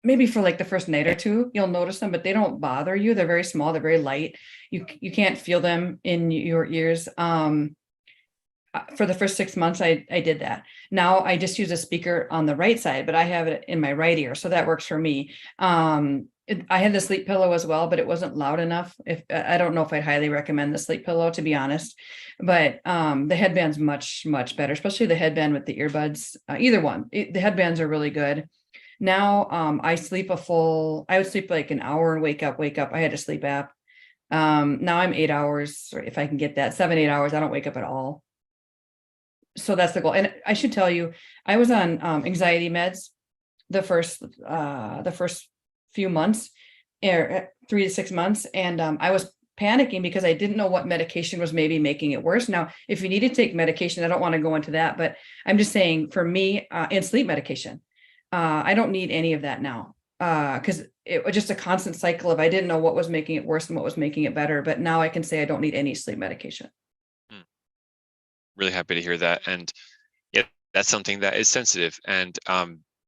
maybe for like the first night or two, you'll notice them, but they don't bother you. They're very small, they're very light. You can't feel them in your ears. For the first 6 months, I did that. Now I just use a speaker on the right side, but I have it in my right ear, so that works for me. I had the sleep pillow as well, but it wasn't loud enough. If I don't know if I'd highly recommend the sleep pillow, to be honest, but the headband's much better, especially the headband with the earbuds. Either one, the headbands are really good. Now I would sleep like an hour and wake up. I had a sleep app. Now I'm 8 hours, or if I can get that 7-8 hours, I don't wake up at all. So that's the goal. And I should tell you, I was on anxiety meds the first few months, 3 to 6 months, and I was panicking because I didn't know what medication was maybe making it worse. Now, if you need to take medication, I don't want to go into that, but I'm just saying, for me, and sleep medication, I don't need any of that now, because it was just a constant cycle of, I didn't know what was making it worse and what was making it better. But now I can say I don't need any sleep medication. Really happy to hear that. And yeah, that's something that is sensitive, and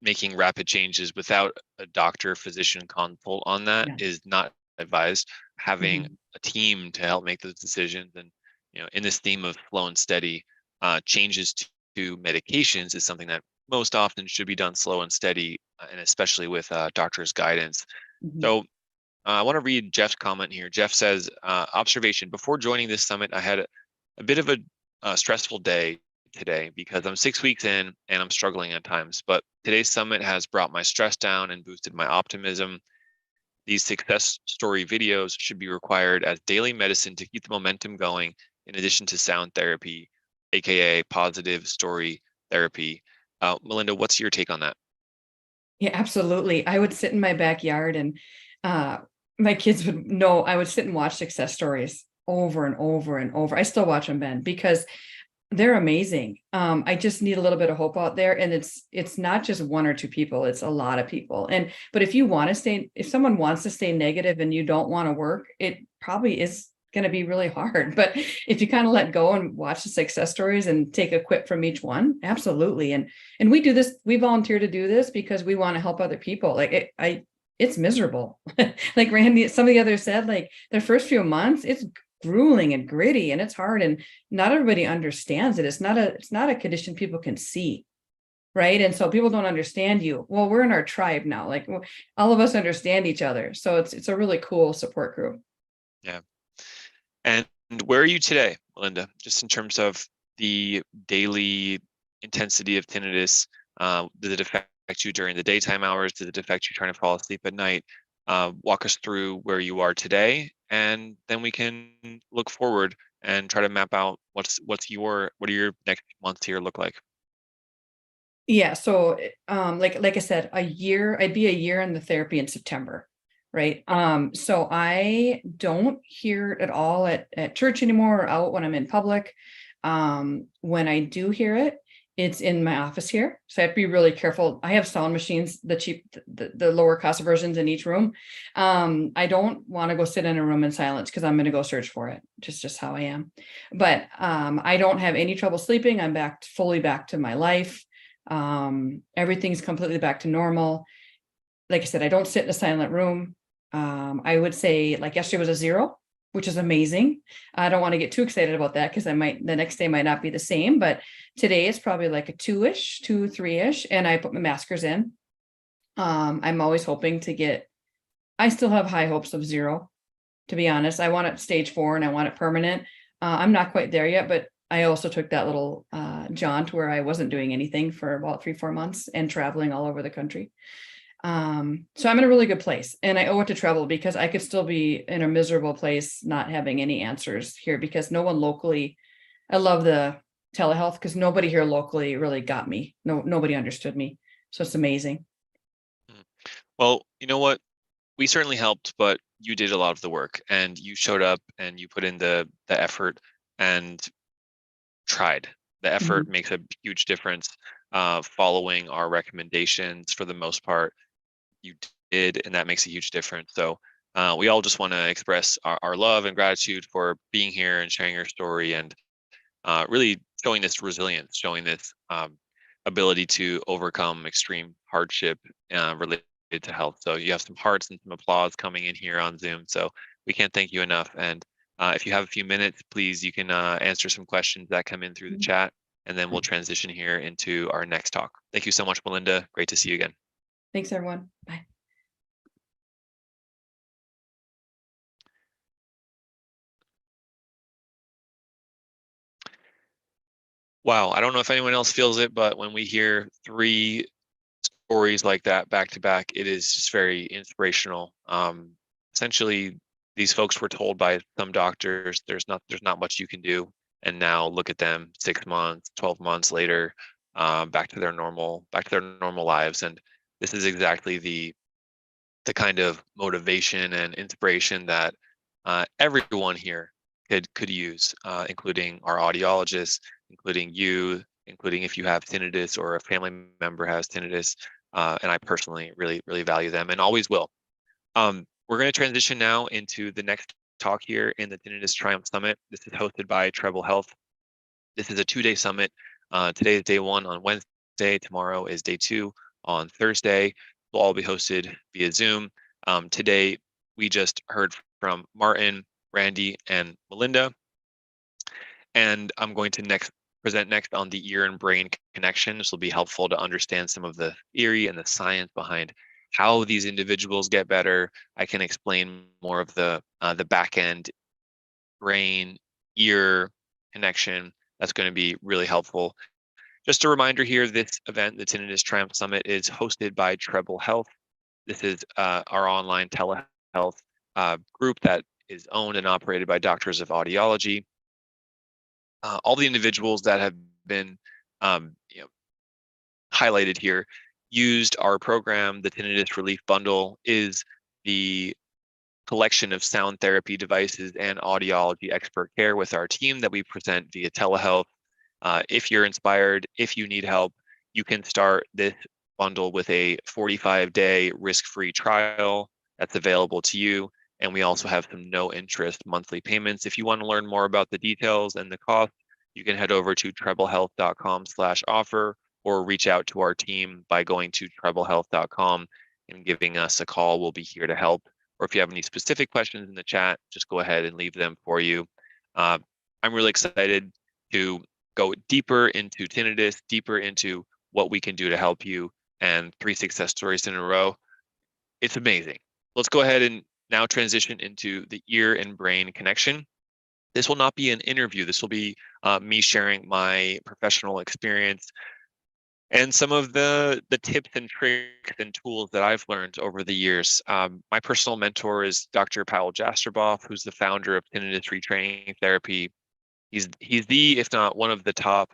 making rapid changes without a doctor physician consult on that is not advised. Having a team to help make those decisions, and in this theme of slow and steady, changes to medications is something that most often should be done slow and steady, and especially with doctor's guidance. So I want to read Jeff's comment here. Jeff says, observation: before joining this summit, I had a bit of a stressful day today because I'm 6 weeks in and I'm struggling at times, but today's summit has brought my stress down and boosted my optimism. These success story videos should be required as daily medicine to keep the momentum going, in addition to sound therapy, aka positive story therapy. Melinda, what's your take on that? Yeah, absolutely. I would sit in my backyard, and my kids would know I would sit and watch success stories over and over and over. I still watch them, Ben, because they're amazing. I just need a little bit of hope out there. And it's not just one or two people, it's a lot of people. But if someone wants to stay negative and you don't want to work, it probably is going to be really hard. But if you kind of let go and watch the success stories and take a quip from each one, absolutely. And we do this, we volunteer to do this because we want to help other people. Like it's miserable. Like Randy, some of the others said, like their first few months, grueling and gritty and it's hard and not everybody understands it. It's not a condition people can see. Right. And so people don't understand you. Well, we're in our tribe now. Like all of us understand each other. So it's a really cool support group. Yeah. And where are you today, Melinda? Just in terms of the daily intensity of tinnitus, does it affect you during the daytime hours? Does it affect you trying to fall asleep at night? Walk us through where you are today, and then we can look forward and try to map out what are your next months here look like. Yeah. So, like I said, I'd be a year in the therapy in September. Right. So I don't hear it at all at church anymore or out when I'm in public. When I do hear it, it's in my office here. So I have to be really careful. I have sound machines, the lower cost versions in each room. I don't want to go sit in a room in silence because I'm going to go search for it. Just how I am. But I don't have any trouble sleeping. I'm fully back to my life. Everything's completely back to normal. Like I said, I don't sit in a silent room. I would say like yesterday was a 0, which is amazing. I don't want to get too excited about that because the next day might not be the same, but today is probably like a 2-ish, 2, 3-ish. And I put my maskers in. I'm always hoping I still have high hopes of 0, to be honest. I want it stage 4 and I want it permanent. I'm not quite there yet, but I also took that little jaunt where I wasn't doing anything for about 3-4 months and traveling all over the country. So I'm in a really good place and I owe it to Treble because I could still be in a miserable place, not having any answers here because no one locally, I love the telehealth because nobody here locally really got me. Nobody understood me. So it's amazing. Well, you know what? We certainly helped, but you did a lot of the work and you showed up and you put in the effort and tried. The effort makes a huge difference. Following our recommendations for the most part, you did, and that makes a huge difference. So we all just want to express our love and gratitude for being here and sharing your story and really showing this resilience, showing this ability to overcome extreme hardship related to health. So you have some hearts and some applause coming in here on Zoom. So we can't thank you enough. And if you have a few minutes, please, you can answer some questions that come in through the chat, and then we'll transition here into our next talk. Thank you so much, Melinda. Great to see you again. Thanks, everyone. Bye. Wow, I don't know if anyone else feels it, but when we hear 3 stories like that back to back, it is just very inspirational. Essentially, these folks were told by some doctors, there's not much you can do, and now look at them 6 months, 12 months later, back to their normal lives. And this is exactly the kind of motivation and inspiration that everyone here could use, including our audiologists, including you, including if you have tinnitus or a family member has tinnitus. And I personally really value them and always will. We're going to transition now into the next talk here in the Tinnitus Triumph Summit. This is hosted by Treble Health. This is a 2-day summit. Today is day 1 on Wednesday. Tomorrow is day 2 on Thursday. Will all be hosted via Zoom. Today, we just heard from Martin, Randy, and Melinda. And I'm going to present next on the ear and brain connection. This will be helpful to understand some of the theory and the science behind how these individuals get better. I can explain more of the back end brain ear connection. That's going to be really helpful. Just a reminder here, this event, the Tinnitus Triumph Summit, is hosted by Treble Health. This is our online telehealth group that is owned and operated by Doctors of Audiology. All the individuals that have been highlighted here used our program. The Tinnitus Relief Bundle is the collection of sound therapy devices and audiology expert care with our team that we present via telehealth. If you're inspired, if you need help, you can start this bundle with a 45-day risk-free trial that's available to you. And we also have some no interest monthly payments. If you want to learn more about the details and the cost, you can head over to treblehealth.com/offer or reach out to our team by going to treblehealth.com and giving us a call. We'll be here to help. or if you have any specific questions in the chat, just go ahead and leave them for you. I'm really excited to go deeper into tinnitus, deeper into what we can do to help you, and 3 success stories in a row. It's amazing. Let's go ahead and now transition into the ear and brain connection. This will not be an interview. This will be me sharing my professional experience and some of the tips and tricks and tools that I've learned over the years. My personal mentor is Dr. Powell Jastreboff, who's the founder of Tinnitus Retraining Therapy. He's the, if not one of the top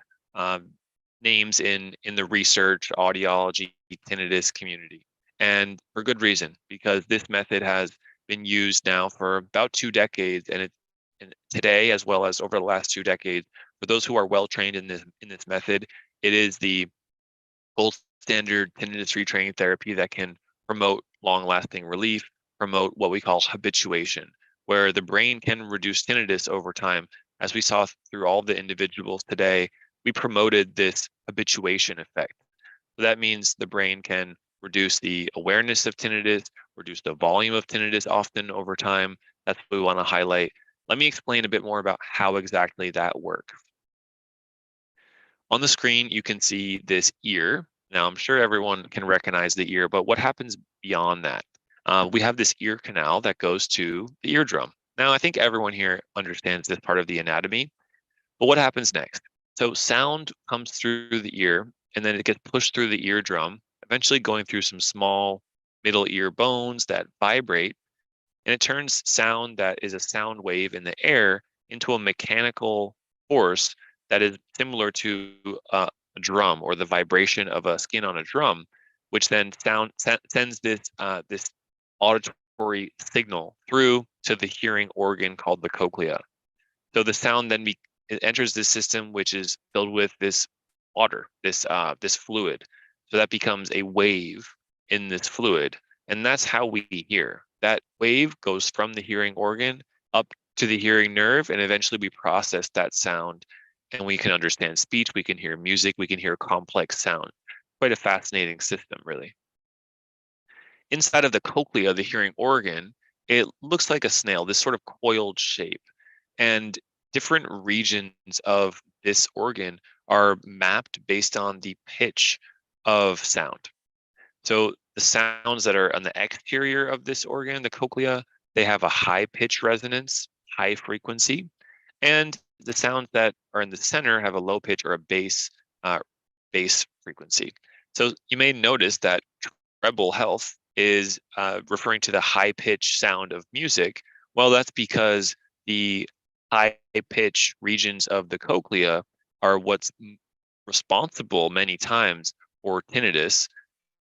names in the research, audiology, tinnitus community, and for good reason, because this method has been used now for about 2 decades, and today, as well as over the last 2 decades, for those who are well trained in this method, it is the gold standard tinnitus retraining therapy that can promote long-lasting relief, promote what we call habituation, where the brain can reduce tinnitus over time. As we saw through all the individuals today, we promoted this habituation effect. So that means the brain can reduce the awareness of tinnitus, reduce the volume of tinnitus often over time. That's what we want to highlight. Let me explain a bit more about how exactly that works. On the screen, you can see this ear. Now, I'm sure everyone can recognize the ear, but what happens beyond that? We have this ear canal that goes to the eardrum. Now, I think everyone here understands this part of the anatomy, but what happens next? So sound comes through the ear, and then it gets pushed through the eardrum, eventually going through some small middle ear bones that vibrate, and it turns sound that is a sound wave in the air into a mechanical force that is similar to a drum, or the vibration of a skin on a drum, which then sends this auditory signal through to the hearing organ called the cochlea. So the sound then it enters this system, which is filled with this water, this fluid. So that becomes a wave in this fluid, and that's how we hear. That wave goes from the hearing organ up to the hearing nerve, and eventually we process that sound, and we can understand speech, we can hear music, we can hear complex sound. Quite a fascinating system, really. Inside of the cochlea, the hearing organ, it looks like a snail, this sort of coiled shape. And different regions of this organ are mapped based on the pitch of sound. So the sounds that are on the exterior of this organ, the cochlea, they have a high pitch resonance, high frequency, and the sounds that are in the center have a low pitch or a bass frequency. So you may notice that treble health is referring to the high pitch sound of music. Well, that's because the high pitch regions of the cochlea are what's responsible many times for tinnitus.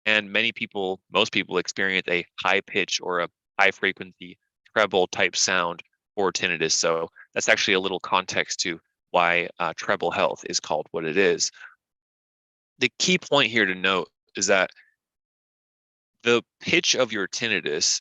And most people experience a high pitch or a high frequency treble type sound for tinnitus. So that's actually a little context to why treble health is called what it is. The key point here to note is that the pitch of your tinnitus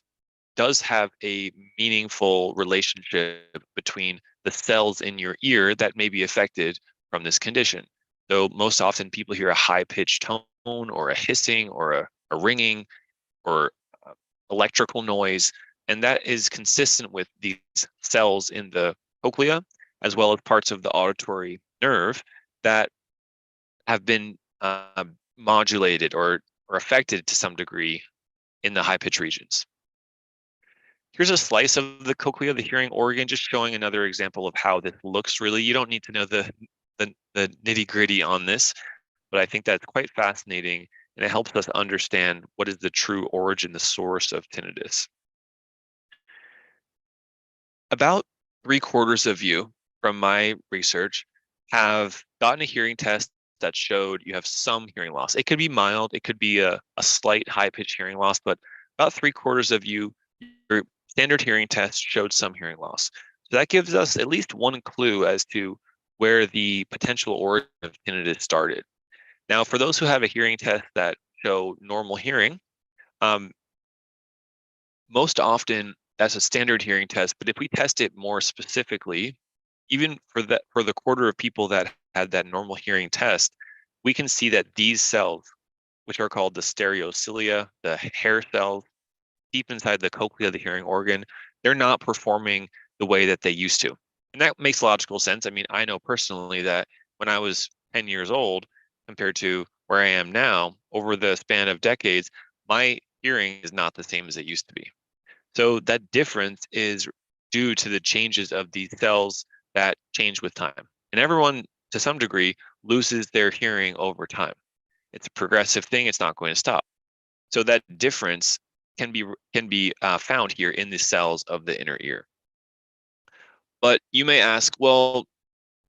does have a meaningful relationship between the cells in your ear that may be affected from this condition. So most often people hear a high-pitched tone or a hissing or a ringing or electrical noise, and that is consistent with these cells in the cochlea, as well as parts of the auditory nerve that have been modulated or affected to some degree in the high-pitch regions. Here's a slice of the cochlea, the hearing organ, just showing another example of how this looks. Really, you don't need to know the nitty-gritty on this, but I think that's quite fascinating, and it helps us understand what is the true origin, the source of tinnitus. About 3/4 of you, from my research, have gotten a hearing test that showed you have some hearing loss. It could be mild, it could be a slight high-pitched hearing loss, but about 3/4 of you, your standard hearing test showed some hearing loss. So that gives us at least one clue as to where the potential origin of tinnitus started. Now, for those who have a hearing test that show normal hearing, most often that's a standard hearing test, but if we test it more specifically, even for the quarter of people that had that normal hearing test, we can see that these cells, which are called the stereocilia, the hair cells, deep inside the cochlea, the hearing organ, they're not performing the way that they used to. And that makes logical sense. I mean, I know personally that when I was 10 years old compared to where I am now, over the span of decades, my hearing is not the same as it used to be. So that difference is due to the changes of these cells that change with time. And everyone, to some degree, loses their hearing over time. It's a progressive thing. It's not going to stop. So that difference can be found here in the cells of the inner ear. But you may ask, well,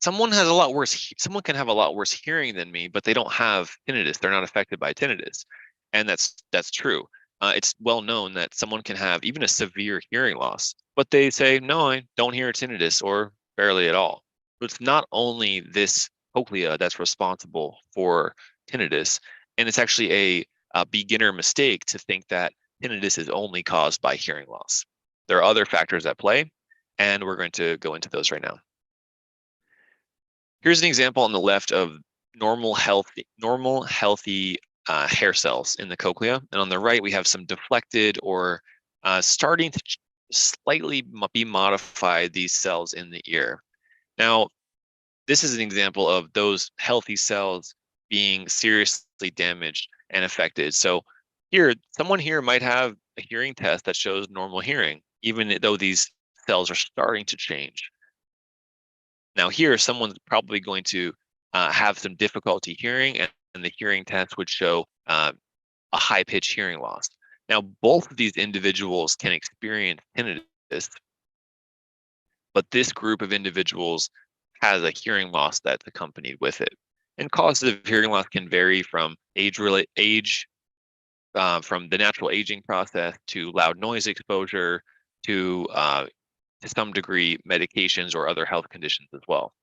someone can have a lot worse hearing than me, but they don't have tinnitus. They're not affected by tinnitus. And that's true. It's well known that someone can have even a severe hearing loss, but they say, no, I don't hear tinnitus or barely at all. So it's not only this cochlea that's responsible for tinnitus, and it's actually a beginner mistake to think that tinnitus is only caused by hearing loss. There are other factors at play, and we're going to go into those right now. Here's an example on the left of normal healthy hair cells in the cochlea, and on the right we have some deflected or starting to slightly be modified these cells in the ear. Now, this is an example of those healthy cells being seriously damaged and affected. So here, someone here might have a hearing test that shows normal hearing, even though these cells are starting to change. Now here, someone's probably going to have some difficulty hearing, and the hearing test would show a high-pitched hearing loss. Now, both of these individuals can experience tinnitus, but this group of individuals has a hearing loss that's accompanied with it. And causes of hearing loss can vary from from the natural aging process to loud noise exposure to some degree medications or other health conditions as well.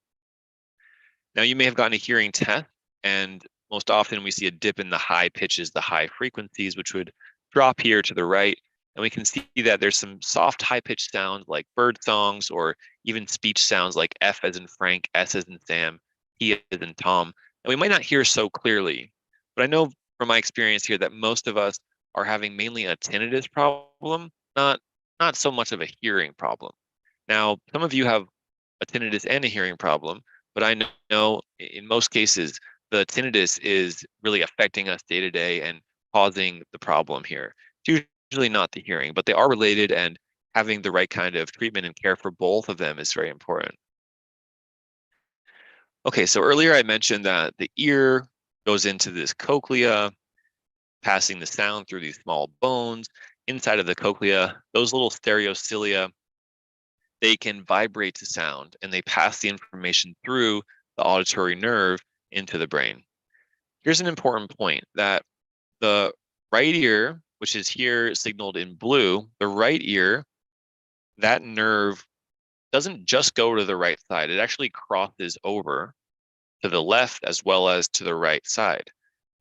Now, you may have gotten a hearing test, and most often we see a dip in the high pitches, the high frequencies, which would drop here to the right. And we can see that there's some soft high pitched sounds like bird songs, or even speech sounds like F as in Frank, S as in Sam, T as in Tom. And we might not hear so clearly, but I know from my experience here that most of us are having mainly a tinnitus problem, not so much of a hearing problem. Now, some of you have a tinnitus and a hearing problem, but I know in most cases, the tinnitus is really affecting us day to day and causing the problem here. It's usually not the hearing, but they are related, and having the right kind of treatment and care for both of them is very important. Okay, so earlier I mentioned that the ear goes into this cochlea, passing the sound through these small bones. Inside of the cochlea, those little stereocilia, they can vibrate to sound, and they pass the information through the auditory nerve into the brain. Here's an important point, that the right ear, which is here signaled in blue, the right ear, that nerve doesn't just go to the right side. It actually crosses over to the left as well as to the right side.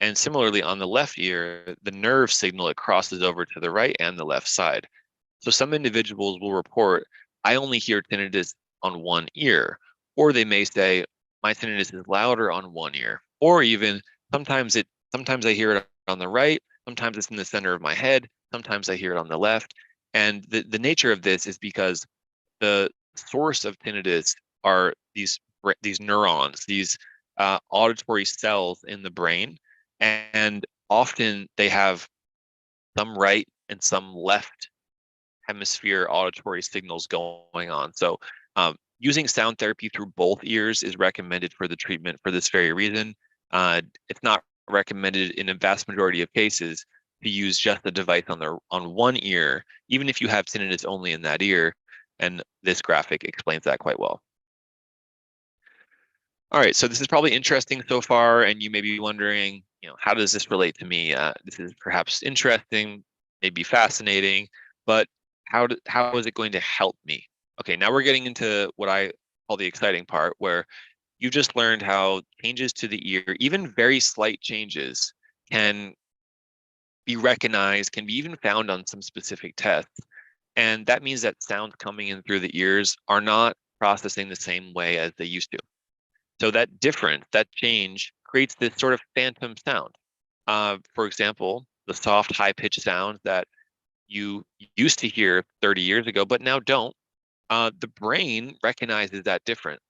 And similarly, on the left ear, the nerve signal, it crosses over to the right and the left side. So some individuals will report, I only hear tinnitus on one ear, or they may say, my tinnitus is louder on one ear, or even sometimes I hear it on the right, sometimes it's in the center of my head, sometimes I hear it on the left. And the nature of this is because the source of tinnitus are these neurons, these auditory cells in the brain, and often they have some right and some left hemisphere auditory signals going on. So using sound therapy through both ears is recommended for the treatment for this very reason. It's not recommended in a vast majority of cases to use just the device on one ear, even if you have tinnitus only in that ear. And this graphic explains that quite well. All right, so this is probably interesting so far, and you may be wondering, how does this relate to me? This is perhaps interesting, maybe fascinating, but how is it going to help me? Okay, now we're getting into what I call the exciting part, where you just learned how changes to the ear, even very slight changes, can be recognized, can be even found on some specific tests. And that means that sounds coming in through the ears are not processing the same way as they used to. So that difference, that change, creates this sort of phantom sound. For example, the soft, high-pitched sounds that you used to hear 30 years ago, but now don't, the brain recognizes that difference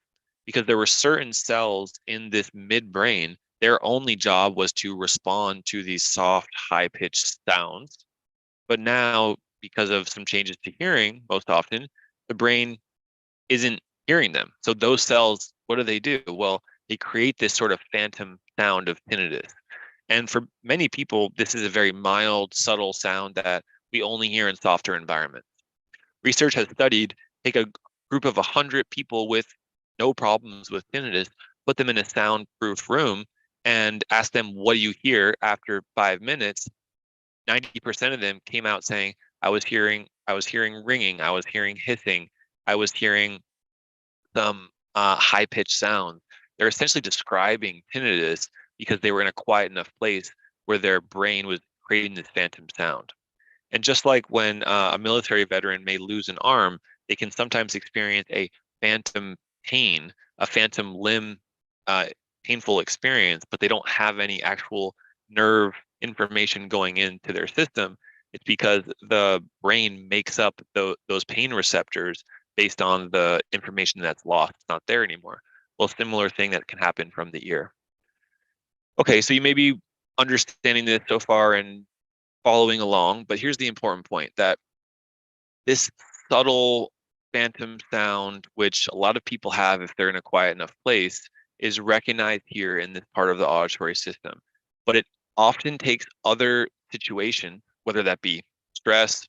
because there were certain cells in this midbrain. Their only job was to respond to these soft, high-pitched sounds. But now, because of some changes to hearing, most often, the brain isn't hearing them. So those cells, what do? Well, they create this sort of phantom sound of tinnitus. And for many people, this is a very mild, subtle sound that we only hear in softer environments. Research has studied, take a group of 100 people with no problems with tinnitus, put them in a soundproof room and ask them, what do you hear after 5 minutes? 90% of them came out saying, I was hearing ringing, I was hearing hissing, I was hearing some high-pitched sounds. They're essentially describing tinnitus because they were in a quiet enough place where their brain was creating this phantom sound. And just like when a military veteran may lose an arm, they can sometimes experience a phantom pain, a phantom limb painful experience, but they don't have any actual nerve information going into their system. It's because the brain makes up those pain receptors based on the information that's lost. It's not there anymore. Well, similar thing that can happen from the ear. Okay, so you may be understanding this so far and following along, but here's the important point, that this subtle phantom sound, which a lot of people have if they're in a quiet enough place, is recognized here in this part of the auditory system. But it often takes other situations, whether that be stress,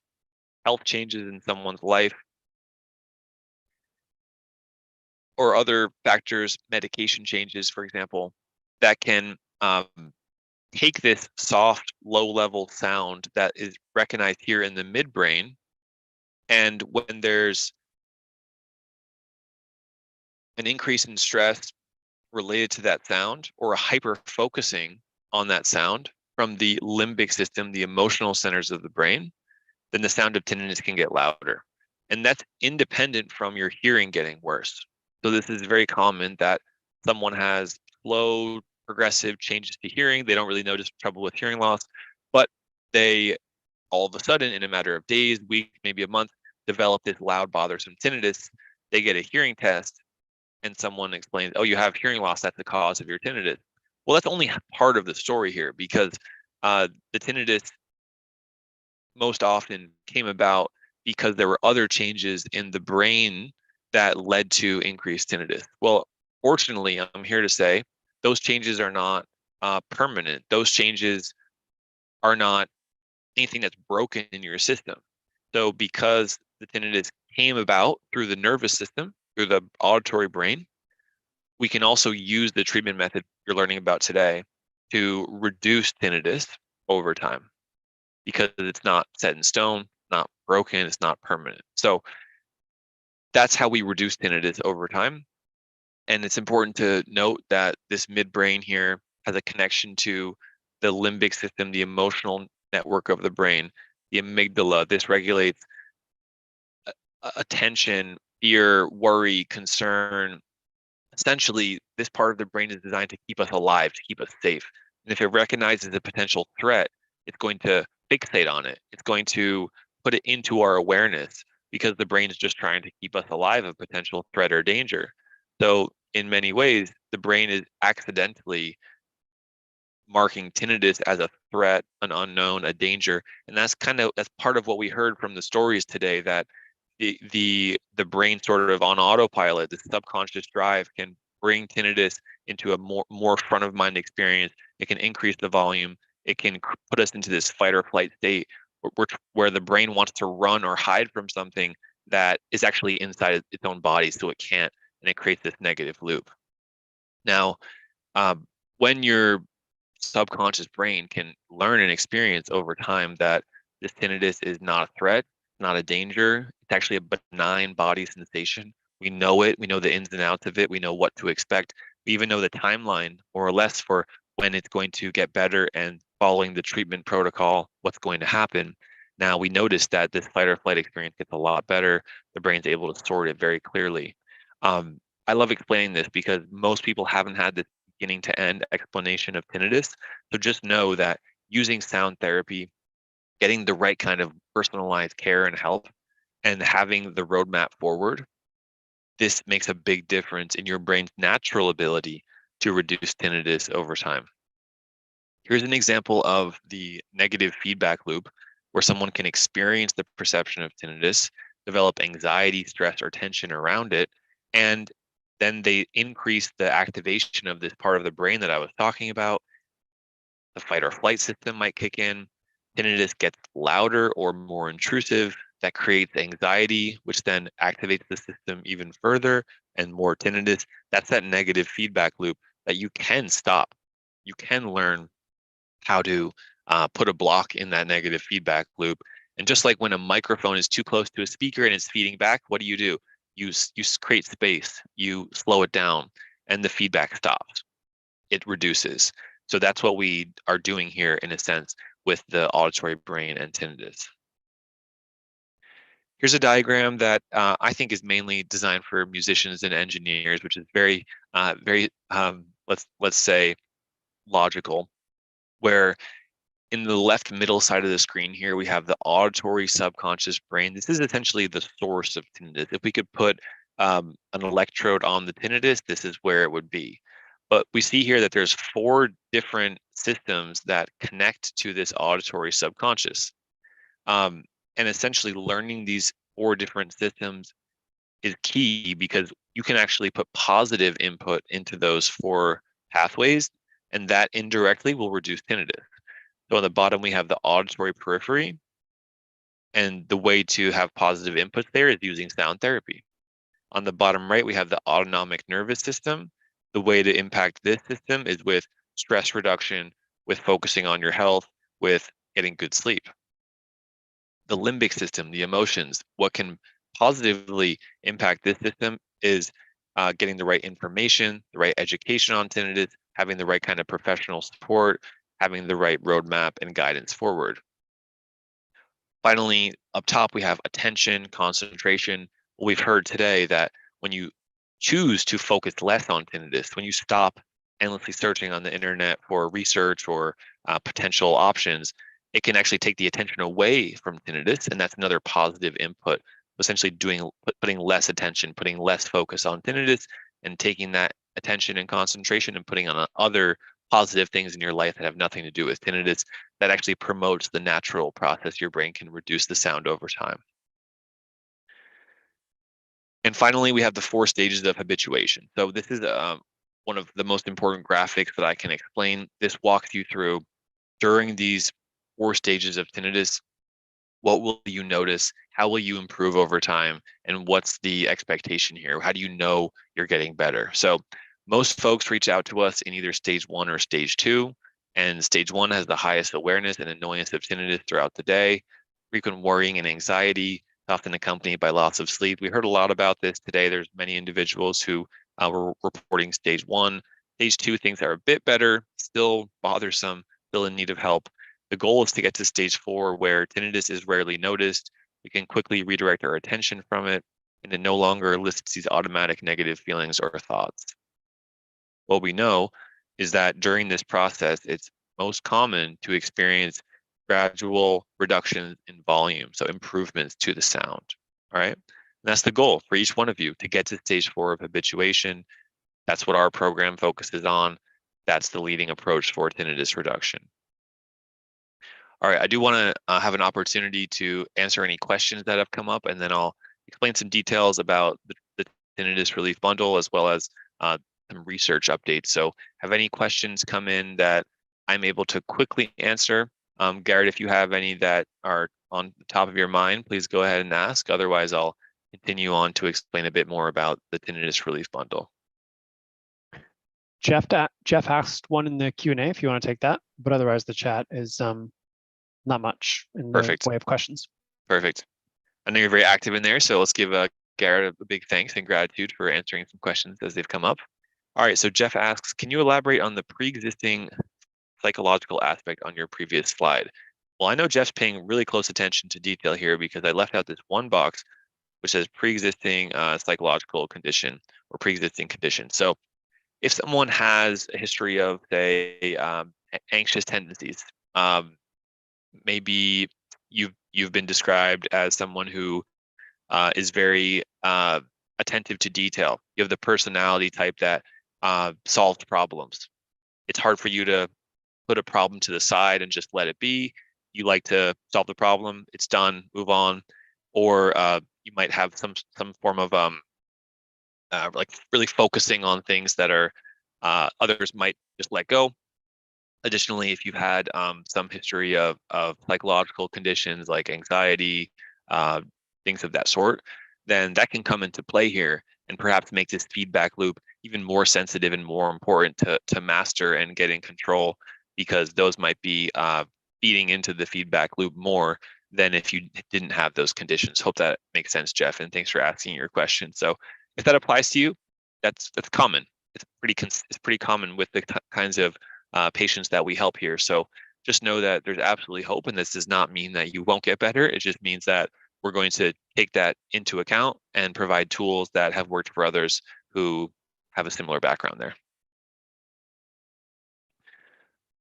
health changes in someone's life, or other factors, medication changes, for example, that can take this soft, low-level sound that is recognized here in the midbrain, and when there's an increase in stress related to that sound, or a hyper-focusing on that sound from the limbic system, the emotional centers of the brain, then the sound of tinnitus can get louder. And that's independent from your hearing getting worse. So this is very common that someone has slow, progressive changes to hearing. They don't really notice trouble with hearing loss, but they all of a sudden, in a matter of days, weeks, maybe a month, develop this loud, bothersome tinnitus. They get a hearing test and someone explains, oh, you have hearing loss, that's the cause of your tinnitus. Well, that's only part of the story here, because the tinnitus most often came about because there were other changes in the brain that led to increased tinnitus. Well, fortunately, I'm here to say those changes are not permanent. Those changes are not anything that's broken in your system. So because the tinnitus came about through the nervous system, through the auditory brain, we can also use the treatment method you're learning about today to reduce tinnitus over time, because it's not set in stone, not broken, it's not permanent. So that's how we reduce tinnitus over time. And it's important to note that this midbrain here has a connection to the limbic system, the emotional network of the brain, the amygdala. This regulates attention, fear, worry, concern. Essentially, this part of the brain is designed to keep us alive, to keep us safe. And if it recognizes a potential threat, it's going to fixate on it. It's going to put it into our awareness, because the brain is just trying to keep us alive of potential threat or danger. So in many ways, the brain is accidentally marking tinnitus as a threat, an unknown, a danger. And that's part of what we heard from the stories today, that the brain sort of on autopilot, the subconscious drive can bring tinnitus into a more front of mind experience. It can increase the volume. It can put us into this fight or flight state where the brain wants to run or hide from something that is actually inside its own body, so it can't, and it creates this negative loop. Now, when your subconscious brain can learn and experience over time that this tinnitus is not a threat, not a danger, it's actually a benign body sensation. We know it, we know the ins and outs of it, we know what to expect. We even know the timeline, more or less, for when it's going to get better, and following the treatment protocol, what's going to happen. Now we notice that this fight or flight experience gets a lot better. The brain's able to sort it very clearly. I love explaining this because most people haven't had this beginning to end explanation of tinnitus. So just know that using sound therapy getting the right kind of personalized care and help and having the roadmap forward, this makes a big difference in your brain's natural ability to reduce tinnitus over time. Here's an example of the negative feedback loop where someone can experience the perception of tinnitus, develop anxiety, stress, or tension around it, and then they increase the activation of this part of the brain that I was talking about. The fight or flight system might kick in. Tinnitus gets louder or more intrusive. That creates anxiety, which then activates the system even further and more tinnitus. That's that negative feedback loop that you can stop. You can learn how to put a block in that negative feedback loop. And just like when a microphone is too close to a speaker and it's feeding back, what do? You create space, you slow it down, and the feedback stops. It reduces. So that's what we are doing here in a sense with the auditory brain and tinnitus. Here's a diagram that I think is mainly designed for musicians and engineers, which is very, let's say, logical, where in the left middle side of the screen here, we have the auditory subconscious brain. This is essentially the source of tinnitus. If we could put an electrode on the tinnitus, this is where it would be. But we see here that there's 4 different systems that connect to this auditory subconscious. And essentially learning these 4 different systems is key because you can actually put positive input into those 4 pathways, and that indirectly will reduce tinnitus. So on the bottom, we have the auditory periphery. And the way to have positive inputs there is using sound therapy. On the bottom right, we have the autonomic nervous system. The way to impact this system is with stress reduction, with focusing on your health, with getting good sleep. The limbic system, the emotions, what can positively impact this system is getting the right information, the right education on tinnitus, having the right kind of professional support, having the right roadmap and guidance forward. Finally, up top, we have attention, concentration. We've heard today that when you choose to focus less on tinnitus, when you stop endlessly searching on the internet for research or potential options, it can actually take the attention away from tinnitus, and that's another positive input, essentially putting less attention, putting less focus on tinnitus, and taking that attention and concentration and putting on other positive things in your life that have nothing to do with tinnitus. That actually promotes the natural process your brain can reduce the sound over time. And finally, we have the 4 stages of habituation. So this is one of the most important graphics that I can explain. This walks you through during these 4 stages of tinnitus, what will you notice? How will you improve over time? And what's the expectation here? How do you know you're getting better? So most folks reach out to us in either stage 1 or stage 2. And stage 1 has the highest awareness and annoyance of tinnitus throughout the day. Frequent worrying and anxiety, often accompanied by loss of sleep. We heard a lot about this today. There's many individuals who were reporting stage 1. Stage 2, things are a bit better, still bothersome, still in need of help. The goal is to get to stage 4, where tinnitus is rarely noticed. We can quickly redirect our attention from it, and it no longer elicits these automatic negative feelings or thoughts. What we know is that during this process, it's most common to experience gradual reductions in volume, so improvements to the sound. All right. And that's the goal for each one of you, to get to stage 4 of habituation. That's what our program focuses on. That's the leading approach for tinnitus reduction. All right, I do want to have an opportunity to answer any questions that have come up, and then I'll explain some details about the tinnitus relief bundle, as well as some research updates. So have any questions come in that I'm able to quickly answer? Garrett, if you have any that are on the top of your mind, please go ahead and ask. Otherwise, I'll continue on to explain a bit more about the tinnitus relief bundle. Jeff asked one in the Q&A if you want to take that, but otherwise the chat is not much in the way of questions. Perfect. I know you're very active in there, so let's give Garrett a big thanks and gratitude for answering some questions as they've come up. All right, so Jeff asks, can you elaborate on the pre-existing psychological aspect on your previous slide? Well, I know Jeff's paying really close attention to detail here, because I left out this one box which says pre-existing psychological condition or pre-existing condition. So if someone has a history of, say, anxious tendencies, maybe you've been described as someone who is very attentive to detail. You have the personality type that solves problems. It's hard for you to put a problem to the side and just let it be. You like to solve the problem, it's done, move on. Or you might have some form of like really focusing on things that are others might just let go. Additionally, if you've had some history of psychological conditions like anxiety, uh, things of that sort, then that can come into play here and perhaps make this feedback loop even more sensitive and more important to master and get in control, because those might be feeding into the feedback loop more than if you didn't have those conditions. Hope that makes sense, Jeff, and thanks for asking your question. So if that applies to you, that's common. It's pretty common with the kinds of patients that we help here. So just know that there's absolutely hope, and this does not mean that you won't get better. It just means that we're going to take that into account and provide tools that have worked for others who have a similar background there.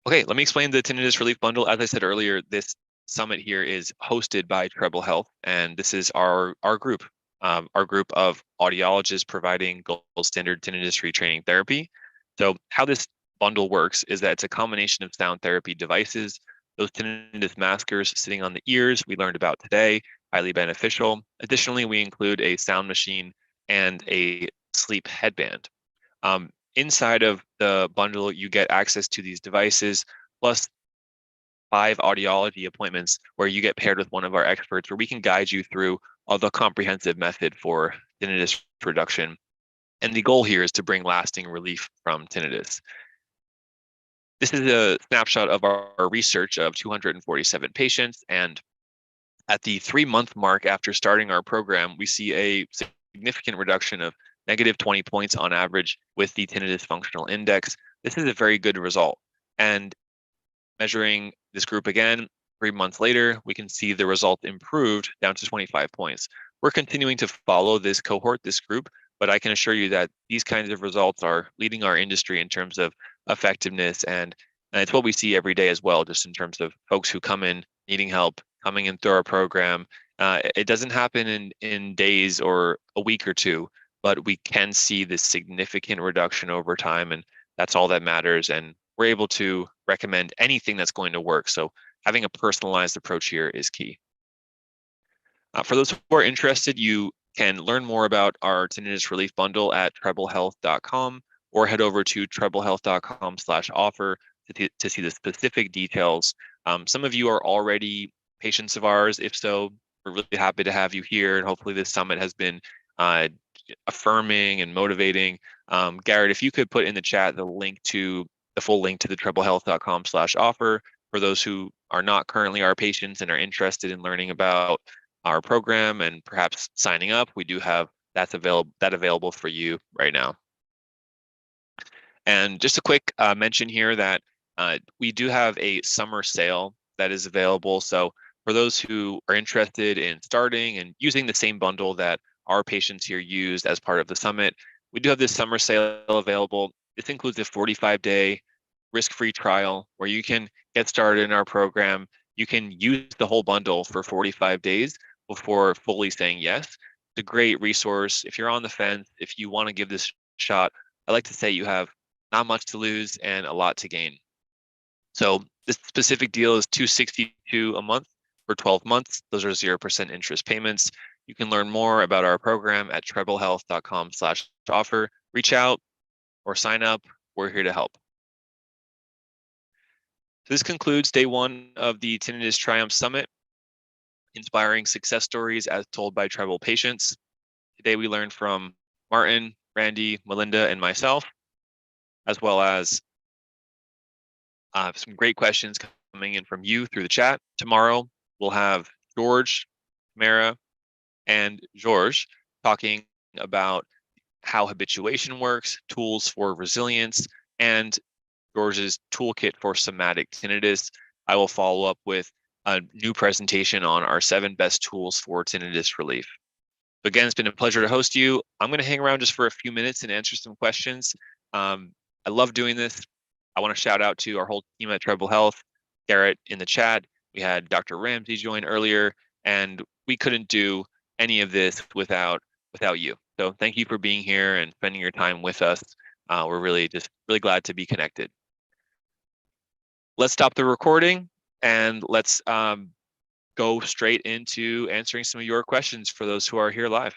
Okay, let me explain the tinnitus relief bundle. As I said earlier, this summit here is hosted by Treble Health, and this is our group of audiologists providing gold standard tinnitus retraining therapy. So how this bundle works is that it's a combination of sound therapy devices, those tinnitus maskers sitting on the ears we learned about today, highly beneficial. Additionally, we include a sound machine and a sleep headband. Inside of the bundle, you get access to these devices, plus 5 audiology appointments where you get paired with one of our experts, where we can guide you through the comprehensive method for tinnitus reduction. And the goal here is to bring lasting relief from tinnitus. This is a snapshot of our research of 247 patients. And at the 3-month mark after starting our program, we see a significant reduction of -20 points on average with the tinnitus functional index. This is a very good result. And measuring this group again, 3 months later, we can see the result improved down to 25 points. We're continuing to follow this cohort, this group, but I can assure you that these kinds of results are leading our industry in terms of effectiveness, and it's what we see every day as well, just in terms of folks who come in needing help, coming in through our program. It doesn't happen in days or a week or two, but we can see this significant reduction over time, and that's all that matters. And we're able to recommend anything that's going to work. So having a personalized approach here is key. For those who are interested, you can learn more about our tinnitus relief bundle at treblehealth.com, or head over to treblehealth.com/offer to see the specific details. Some of you are already patients of ours. If so, we're really happy to have you here, and hopefully this summit has been affirming and motivating. Garrett, if you could put in the chat the full link to the treblehealth.com/offer for those who are not currently our patients and are interested in learning about our program and perhaps signing up. We do have that available for you right now. And just a quick mention here that we do have a summer sale that is available. So for those who are interested in starting and using the same bundle that our patients here used as part of the summit, we do have this summer sale available. This includes a 45-day risk-free trial where you can get started in our program. You can use the whole bundle for 45 days before fully saying yes. It's a great resource. If you're on the fence, if you want to give this a shot, I like to say you have not much to lose and a lot to gain. So this specific deal is $262 a month for 12 months. Those are 0% interest payments. You can learn more about our program at treblehealth.com/offer. Reach out or sign up. We're here to help. So this concludes day 1 of the Tinnitus Triumph Summit, inspiring success stories as told by Treble patients. Today we learned from Martin, Randy, Melinda, and myself, as well as some great questions coming in from you through the chat. Tomorrow we'll have George, Mara, and George talking about how habituation works, tools for resilience, and George's toolkit for somatic tinnitus. I will follow up with a new presentation on our 7 best tools for tinnitus relief. So again, it's been a pleasure to host you. I'm going to hang around just for a few minutes and answer some questions. I love doing this. I want to shout out to our whole team at Treble Health, Garrett in the chat, We had Dr. Ramsey join earlier, and we couldn't do any of this without you. So thank you for being here and spending your time with us. We're really glad to be connected. Let's stop the recording and let's go straight into answering some of your questions for those who are here live.